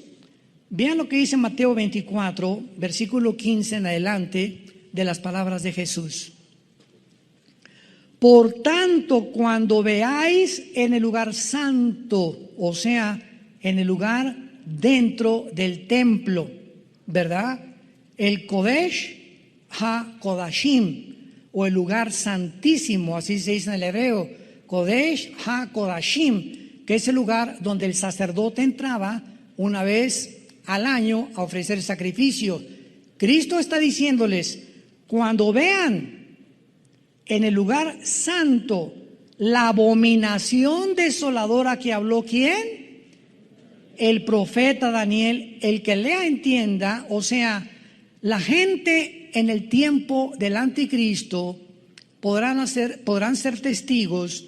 Speaker 1: Vean lo que dice Mateo 24, versículo 15 en adelante, de las palabras de Jesús. Por tanto, cuando veáis en el lugar santo, o sea, en el lugar dentro del templo, ¿verdad? El Kodesh HaKodashim, o el lugar santísimo, así se dice en el hebreo, Kodesh HaKodashim, que es el lugar donde el sacerdote entraba una vez al año a ofrecer sacrificio. Cristo está diciéndoles, cuando vean en el lugar santo la abominación desoladora que habló, ¿quién? El profeta Daniel. El que lea entienda, o sea, la gente en el tiempo del anticristo podrán ser testigos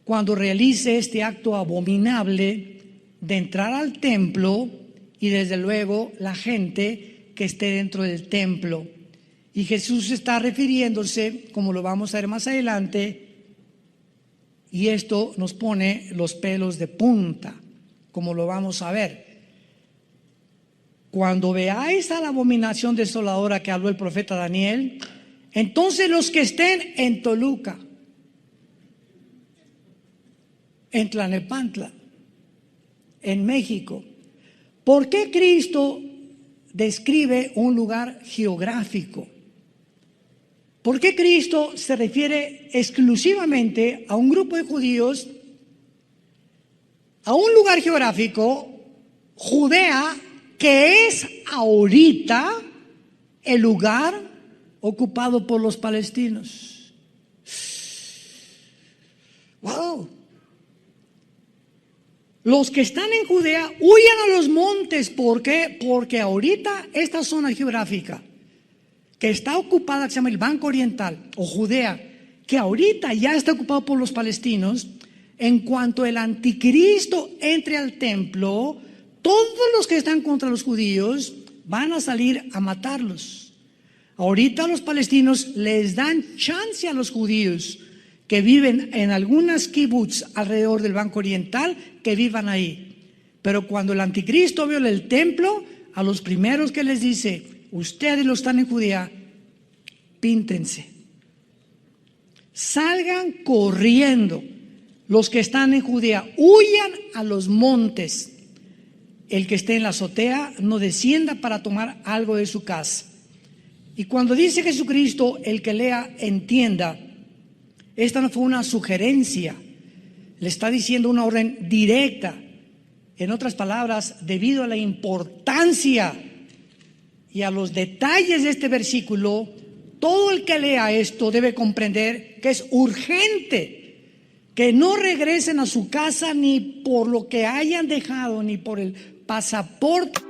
Speaker 1: cuando realice este acto abominable de entrar al templo, y desde luego la gente que esté dentro del templo. Y Jesús está refiriéndose, como lo vamos a ver más adelante, y esto nos pone los pelos de punta, como lo vamos a ver. Cuando veáis a la abominación desoladora que habló el profeta Daniel, entonces los que estén en Toluca, en Tlalnepantla, en México, ¿por qué Cristo describe un lugar geográfico? ¿Por qué Cristo se refiere exclusivamente a un grupo de judíos, a un lugar geográfico, Judea, que es ahorita el lugar ocupado por los palestinos? ¡Wow! Los que están en Judea huyan a los montes. ¿Por qué? Porque ahorita esta zona geográfica que está ocupada, que se llama el Banco Oriental o Judea, que ahorita ya está ocupado por los palestinos, en cuanto el anticristo entre al templo, todos los que están contra los judíos van a salir a matarlos. Ahorita los palestinos les dan chance a los judíos que viven en algunas kibbutz alrededor del Banco Oriental, que vivan ahí. Pero cuando el anticristo viola el templo, a los primeros que les dice, ustedes los están en Judea, píntense, salgan corriendo. Los que están en Judea, huyan a los montes. El que esté en la azotea no descienda para tomar algo de su casa. Y cuando dice Jesucristo, el que lea entienda, esta no fue una sugerencia, le está diciendo una orden directa. En otras palabras, debido a la importancia y a los detalles de este versículo, todo el que lea esto debe comprender que es urgente que no regresen a su casa ni por lo que hayan dejado, ni por el pasaporte.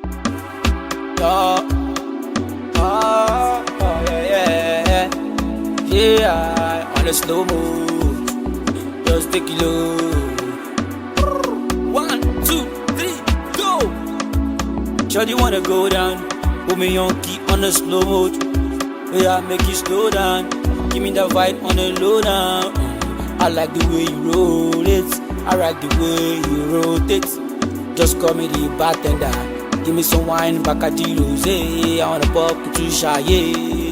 Speaker 2: Yeah, on a slow move, just take it low. 1, 2, 3, go. Shawty wanna go down, put me on key on the slow mode. Yeah, make you slow down. Give me the vibe on the low down. I like the way you roll it. I like the way you rotate. Just call me the bartender. Give me some wine, Bacardi Rosé. I wanna pop to shy.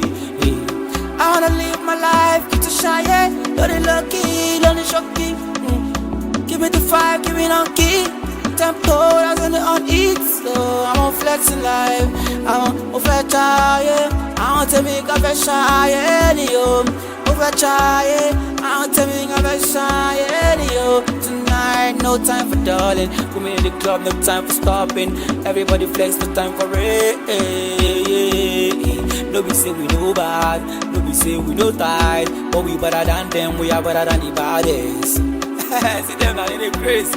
Speaker 2: I wanna live my life to shy. Don't it lucky, don't it shocking. Give me the fire, give me the key. Tempo, that's when on it. So I'm on flexing life. I'm on fetch, yeah. I want to make a fresh shy, yo. Over try, I want to make a fresh shy, yo. Tonight, no time for darling. Put me in the club, no time for stopping. Everybody flex, no time for it. No be say we no bad, no be say we no tight, but we better than them, we are better than the baddest. See them now in the grace.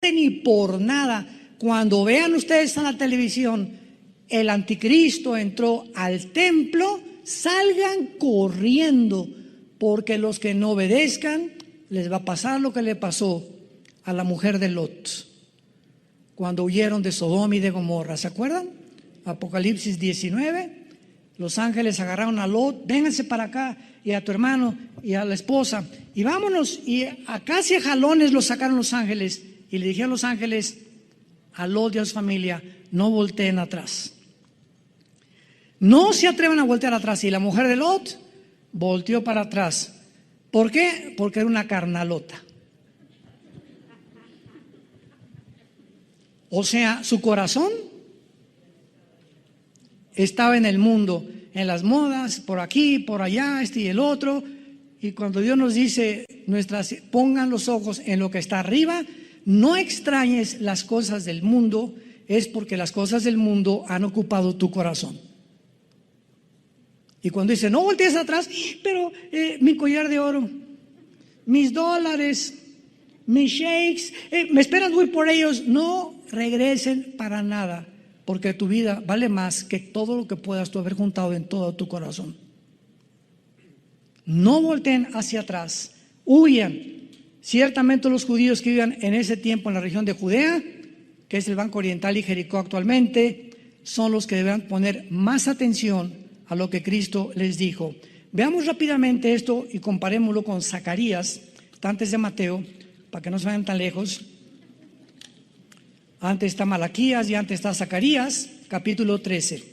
Speaker 1: Ni por nada, cuando vean ustedes en la televisión el anticristo entró al templo, salgan corriendo, porque los que no obedezcan les va a pasar lo que le pasó a la mujer de Lot cuando huyeron de Sodoma y de Gomorra. ¿Se acuerdan? Apocalipsis 19. Los ángeles agarraron a Lot, vénganse para acá, y a tu hermano y a la esposa, y vámonos, y a casi a jalones los sacaron los ángeles. Y le dijeron los ángeles a Lot y a su familia: no volteen atrás. No se atrevan a voltear atrás. Y la mujer de Lot volteó para atrás. ¿Por qué? Porque era una carnalota. O sea, su corazón estaba en el mundo, en las modas, por aquí, por allá, este y el otro. Y cuando Dios nos dice, pongan los ojos en lo que está arriba, no extrañes las cosas del mundo, es porque las cosas del mundo han ocupado tu corazón. Y cuando dice, no voltees atrás, pero mi collar de oro, mis dólares, mis shakes, me esperan voy por ellos. No regresen para nada, porque tu vida vale más que todo lo que puedas tú haber juntado en todo tu corazón. No volteen hacia atrás, huyan. Ciertamente los judíos que vivían en ese tiempo en la región de Judea, que es el Banco Oriental y Jericó actualmente, son los que deberán poner más atención a lo que Cristo les dijo. Veamos rápidamente esto y comparémoslo con Zacarías, antes de Mateo, para que no se vayan tan lejos. Antes está Malaquías y antes está Zacarías, capítulo 13.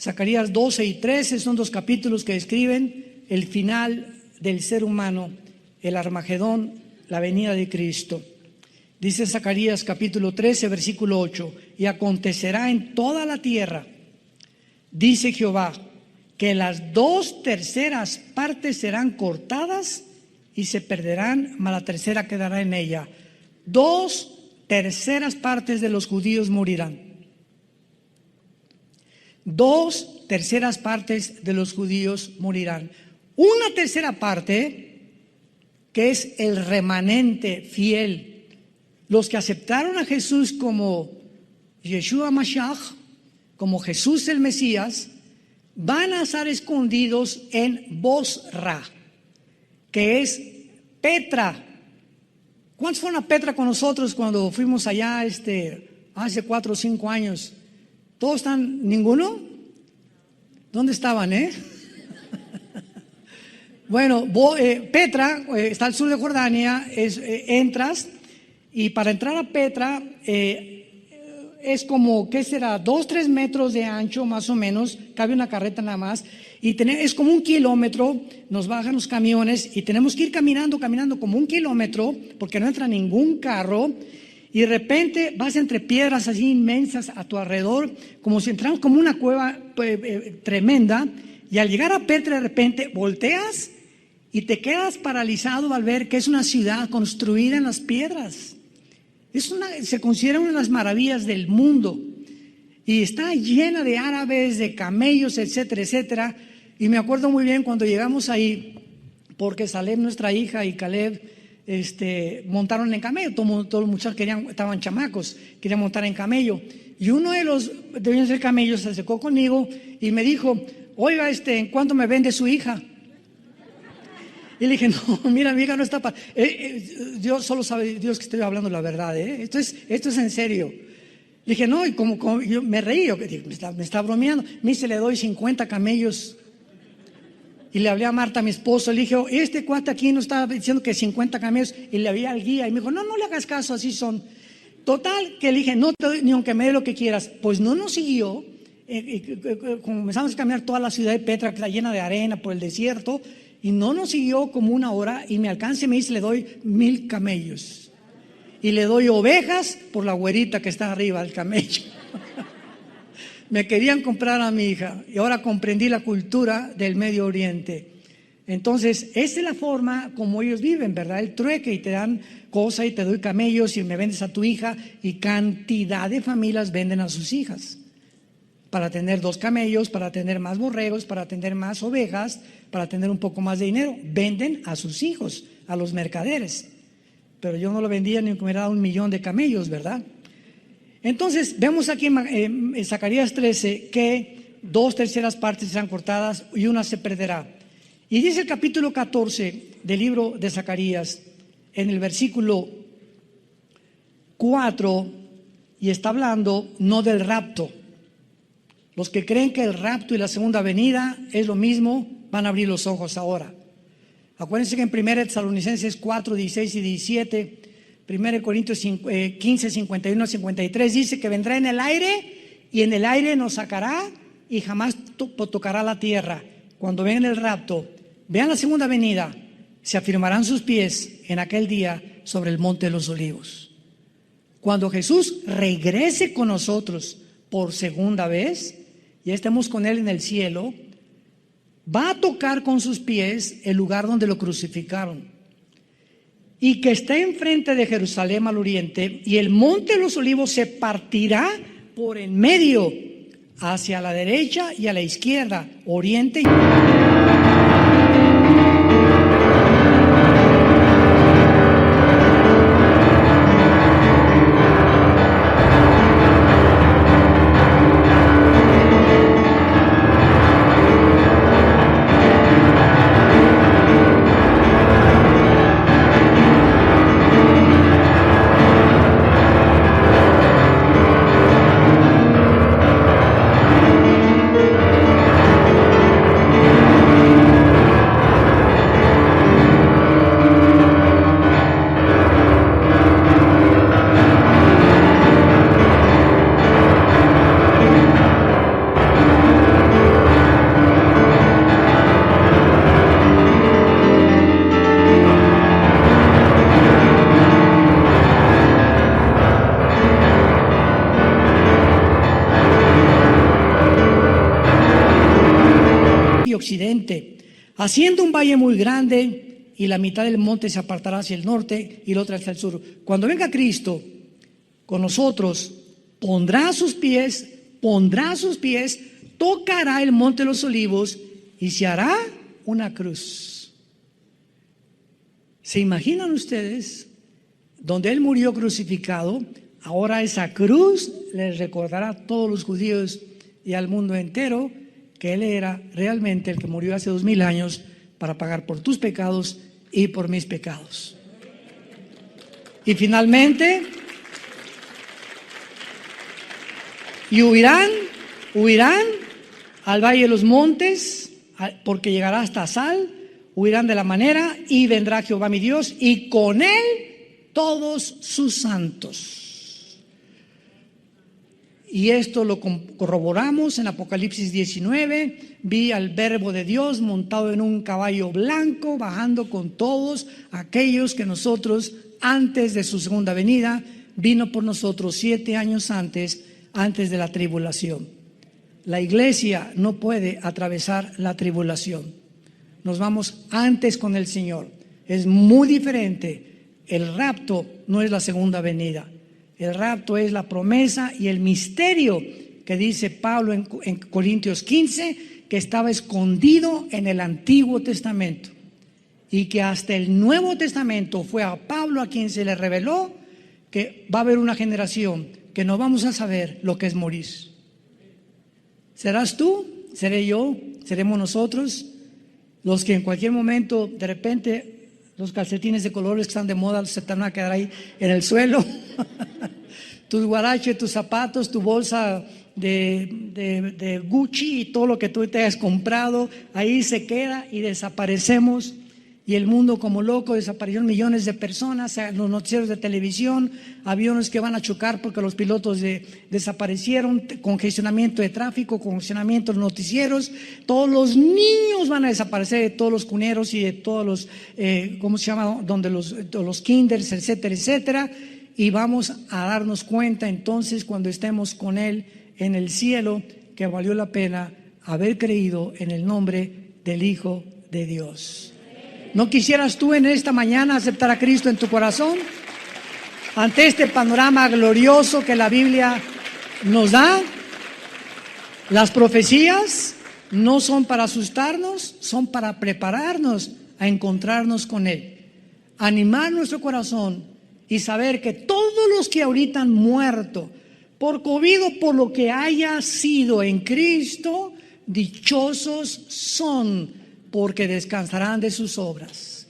Speaker 1: Zacarías 12 y 13 son dos capítulos que describen el final del ser humano, el Armagedón, la venida de Cristo. Dice Zacarías capítulo 13, versículo 8: y acontecerá en toda la tierra, dice Jehová, que las 2/3 partes serán cortadas y se perderán, mas la tercera quedará en ella. 2/3 partes de los judíos morirán. 2/3 partes de los judíos morirán. 1/3 parte, que es el remanente fiel, los que aceptaron a Jesús como Yeshua Mashiach, como Jesús el Mesías, van a estar escondidos en Bosra, que es Petra. ¿Cuántos fueron a Petra con nosotros cuando fuimos allá hace 4 o 5 años? ¿Todos están? ¿Ninguno? ¿Dónde estaban, Bueno, Petra está al sur de Jordania, entras, y para entrar a Petra es como, ¿qué será? 2 o 3 metros de ancho más o menos, cabe una carreta nada más, y es como 1 kilómetro, nos bajan los camiones y tenemos que ir caminando como 1 kilómetro, porque no entra ningún carro, y de repente vas entre piedras así inmensas a tu alrededor, como si entramos como una cueva tremenda, y al llegar a Petra de repente volteas y te quedas paralizado al ver que es una ciudad construida en las piedras. Se considera una de las maravillas del mundo y está llena de árabes, de camellos, etcétera, etcétera. Y me acuerdo muy bien cuando llegamos ahí, porque Salem, nuestra hija, y Caleb montaron en camello. Todos los muchachos estaban chamacos, querían montar en camello. Y uno de los dueños del camello se acercó conmigo y me dijo: oiga, ¿en cuánto me vende su hija? Y le dije: no, mira, mi hija no está para... Dios solo sabe Dios que estoy hablando la verdad, Esto es en serio. Le dije: no, y como yo me reí, me está bromeando. Me dice: le doy 50 camellos. Y le hablé a Marta, mi esposo, le dije: este cuate aquí no estaba diciendo que 50 camellos. Y le hablé al guía y me dijo: no le hagas caso, así son. Total, que le dije: no te doy ni aunque me dé lo que quieras. Pues no nos siguió. Comenzamos a caminar toda la ciudad de Petra, que está llena de arena por el desierto. Y no nos siguió como una hora y me alcanza y me dice: le doy 1000 camellos. Y le doy ovejas por la güerita que está arriba del camello. Me querían comprar a mi hija y ahora comprendí la cultura del Medio Oriente. Entonces, esa es la forma como ellos viven, ¿verdad? El trueque, y te dan cosas y te doy camellos y me vendes a tu hija. Y cantidad de familias venden a sus hijas para tener 2 camellos, para tener más borregos, para tener más ovejas, para tener un poco más de dinero. Venden a sus hijos, a los mercaderes. Pero yo no lo vendía ni que me hubiera dado 1,000,000 de camellos, ¿verdad? Entonces, vemos aquí en Zacarías 13 que 2/3 partes serán cortadas y una se perderá. Y dice el capítulo 14 del libro de Zacarías, en el versículo 4, y está hablando no del rapto. Los que creen que el rapto y la segunda venida es lo mismo, van a abrir los ojos ahora. Acuérdense que en 1 Tesalonicenses 4, 16 y 17, 1 Corintios 15, 51 a 53, dice que vendrá en el aire y en el aire nos sacará y jamás tocará la tierra. Cuando venga el rapto, vean la segunda venida, se afirmarán sus pies en aquel día sobre el monte de los olivos. Cuando Jesús regrese con nosotros por segunda vez, ya estemos con Él en el cielo, va a tocar con sus pies el lugar donde lo crucificaron, y que está enfrente de Jerusalén al oriente, y el monte de los olivos se partirá por en medio, hacia la derecha y a la izquierda, oriente y... occidente, haciendo un valle muy grande, y la mitad del monte se apartará hacia el norte y la otra hacia el sur. Cuando venga Cristo con nosotros, pondrá sus pies, tocará el monte de los olivos y se hará una cruz. ¿Se imaginan ustedes? Donde Él murió crucificado, ahora esa cruz les recordará a todos los judíos y al mundo entero que Él era realmente el que murió hace 2000 años para pagar por tus pecados y por mis pecados. Y finalmente, y huirán al valle de los montes, porque llegará hasta Sal, huirán de la manera, y vendrá Jehová mi Dios, y con Él todos sus santos. Y esto lo corroboramos en Apocalipsis 19. Vi al Verbo de Dios montado en un caballo blanco, bajando con todos aquellos que nosotros, antes de su segunda venida, vino por nosotros 7 años antes de la tribulación. La iglesia no puede atravesar la tribulación. Nos vamos antes con el Señor. Es muy diferente. El rapto no es la segunda venida. El rapto es la promesa y el misterio que dice Pablo en Corintios 15, que estaba escondido en el Antiguo Testamento. y que hasta el Nuevo Testamento fue a Pablo a quien se le reveló que va a haber una generación que no vamos a saber lo que es morir. ¿Serás tú? ¿Seré yo? ¿Seremos nosotros? Los que en cualquier momento, de repente, los calcetines de colores que están de moda se te van a quedar ahí en el suelo. Tus guaraches, tus zapatos, tu bolsa de Gucci y todo lo que tú te hayas comprado, ahí se queda y desaparecemos. Y el mundo como loco, desaparecieron millones de personas, los noticieros de televisión, aviones que van a chocar porque los pilotos desaparecieron, congestionamiento de tráfico, congestionamiento de noticieros, todos los niños van a desaparecer de todos los cuneros y de todos los, ¿cómo se llama? Donde los kinders, etcétera, etcétera. Y vamos a darnos cuenta entonces cuando estemos con Él en el cielo que valió la pena haber creído en el nombre del Hijo de Dios. ¿No quisieras tú en esta mañana aceptar a Cristo en tu corazón? Ante este panorama glorioso que la Biblia nos da, las profecías no son para asustarnos, son para prepararnos a encontrarnos con Él, animar nuestro corazón y saber que todos los que ahorita han muerto por COVID o por lo que haya sido en Cristo, dichosos son, porque descansarán de sus obras.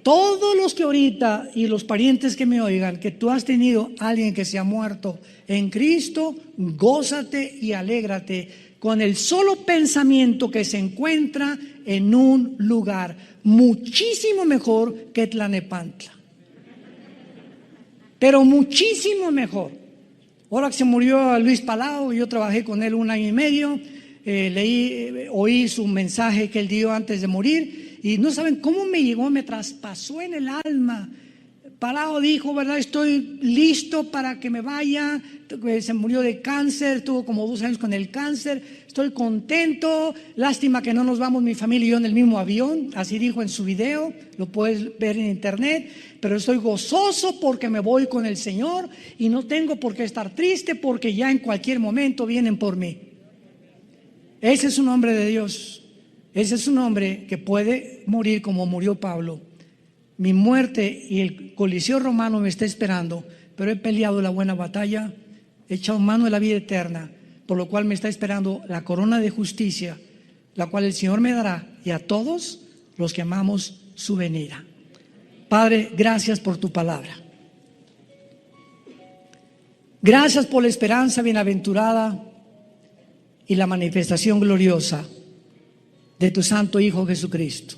Speaker 1: Todos los que ahorita y los parientes que me oigan, que tú has tenido alguien que se ha muerto en Cristo, gózate y alégrate con el solo pensamiento que se encuentra en un lugar muchísimo mejor que Tlalnepantla. Pero muchísimo mejor. Ahora que se murió Luis Palau, yo trabajé con él 1 año y medio. Oí su mensaje que él dio antes de morir y no saben cómo me llegó, me traspasó en el alma. Palau dijo, ¿verdad? Estoy listo para que me vaya. Se murió de cáncer, tuvo como 2 años con el cáncer. Estoy contento, lástima que no nos vamos mi familia y yo en el mismo avión. Así dijo en su video, lo puedes ver en internet. Pero estoy gozoso porque me voy con el Señor y no tengo por qué estar triste porque ya en cualquier momento vienen por mí. Ese es un hombre de Dios. Ese es un hombre que puede morir como murió Pablo. Mi muerte y el coliseo romano me está esperando, pero he peleado la buena batalla, he echado mano de la vida eterna, por lo cual me está esperando la corona de justicia, la cual el Señor me dará y a todos los que amamos su venida. Padre, gracias por tu palabra. Gracias por la esperanza bienaventurada y la manifestación gloriosa de tu Santo Hijo Jesucristo.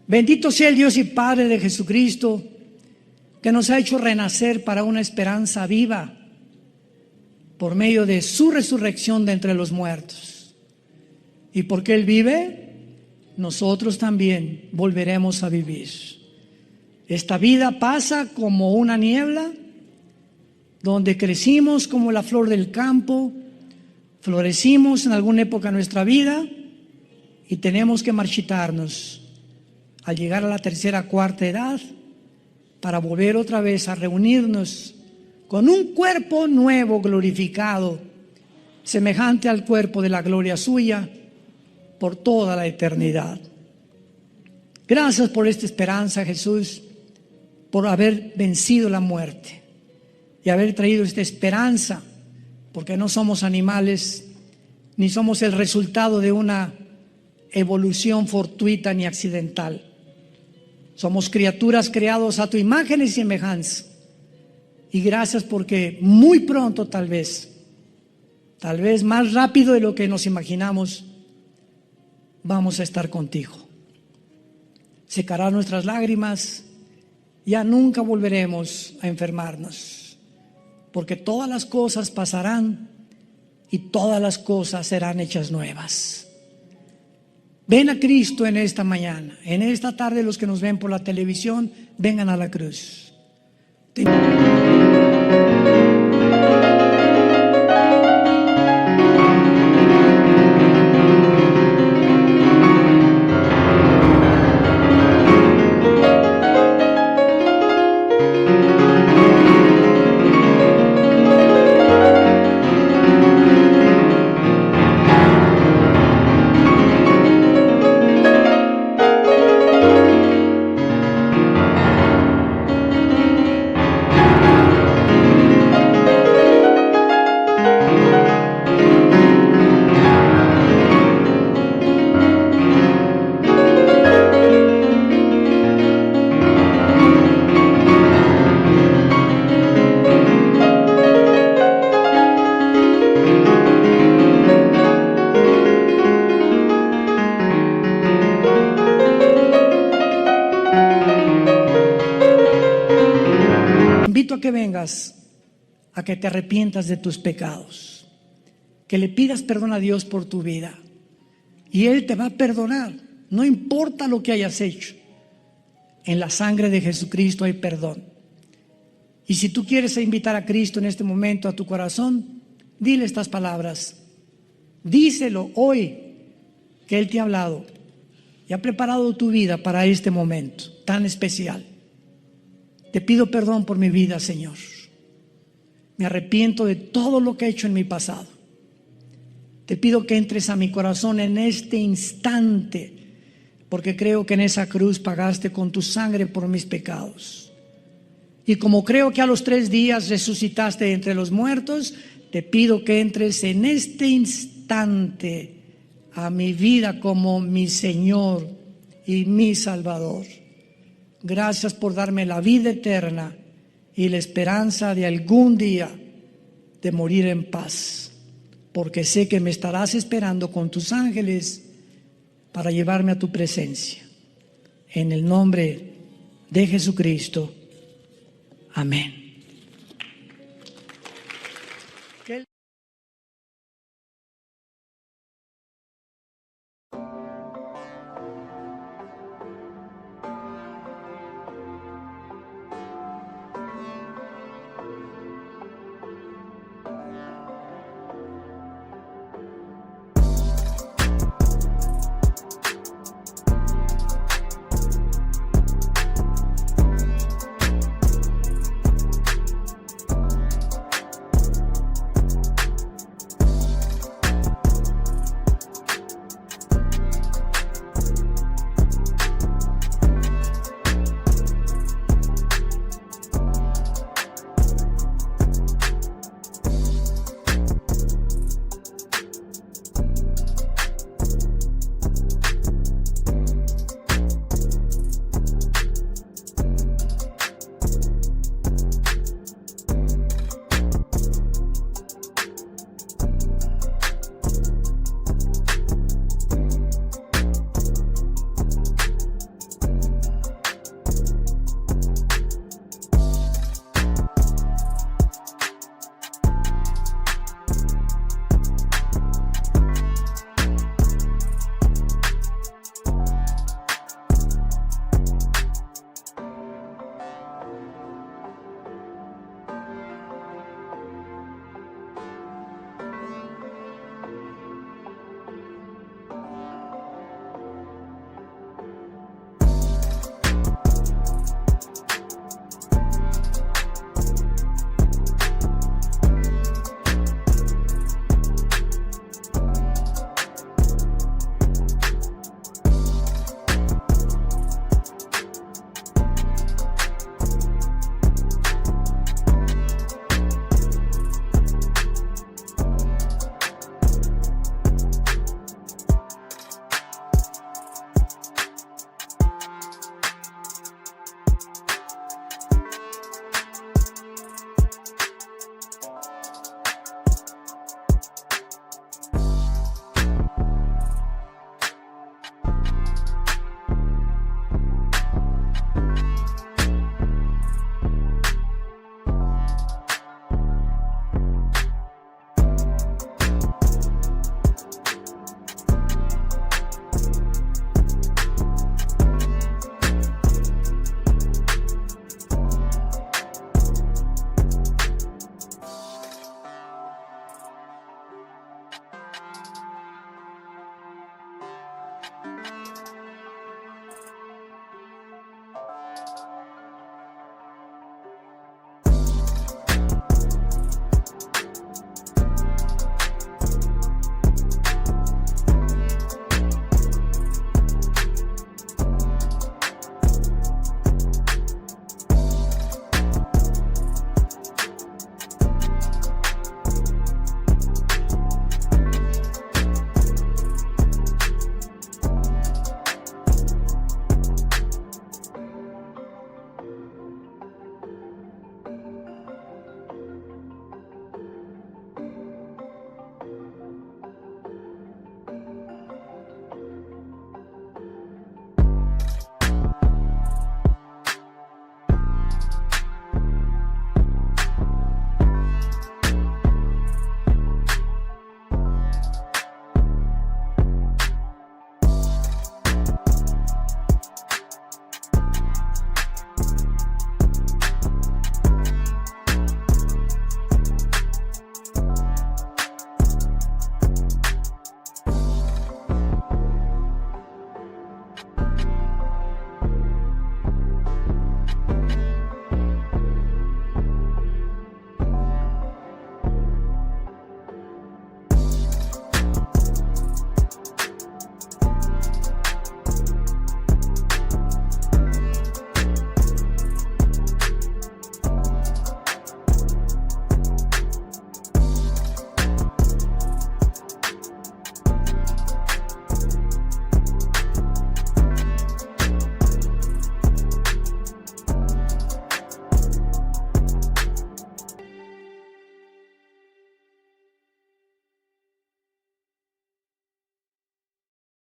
Speaker 1: Bendito sea el Dios y Padre de Jesucristo, que nos ha hecho renacer para una esperanza viva por medio de su resurrección de entre los muertos. Y porque Él vive, nosotros también volveremos a vivir. Esta vida pasa como una niebla, donde crecimos como la flor del campo, florecimos en alguna época de nuestra vida y tenemos que marchitarnos al llegar a la 3ª, 4ª edad para volver otra vez a reunirnos con un cuerpo nuevo, glorificado, semejante al cuerpo de la gloria suya por toda la eternidad. Gracias por esta esperanza, Jesús, por haber vencido la muerte y haber traído esta esperanza, porque no somos animales, ni somos el resultado de una evolución fortuita ni accidental. Somos criaturas creadas a tu imagen y semejanza. Y gracias porque muy pronto tal vez más rápido de lo que nos imaginamos, vamos a estar contigo. Secará nuestras lágrimas, ya nunca volveremos a enfermarnos. Porque todas las cosas pasarán y todas las cosas serán hechas nuevas. Ven a Cristo en esta mañana, en esta tarde. Los que nos ven por la televisión, vengan a la cruz. invito a que vengas, a que te arrepientas de tus pecados, que le pidas perdón a Dios por tu vida. Y Él te va a perdonar, no importa lo que hayas hecho. En la sangre de Jesucristo hay perdón. Y si tú quieres invitar a Cristo en este momento a tu corazón, dile estas palabras. Díselo hoy que Él te ha hablado y ha preparado tu vida para este momento tan especial. Te pido perdón por mi vida, Señor. Me arrepiento de todo lo que he hecho en mi pasado. Te pido que entres a mi corazón en este instante, porque creo que en esa cruz pagaste con tu sangre por mis pecados. Y como creo que a los 3 días resucitaste entre los muertos, te pido que entres en este instante a mi vida como mi Señor y mi Salvador. Gracias por darme la vida eterna y la esperanza de algún día de morir en paz, porque sé que me estarás esperando con tus ángeles para llevarme a tu presencia. En el nombre de Jesucristo. Amén.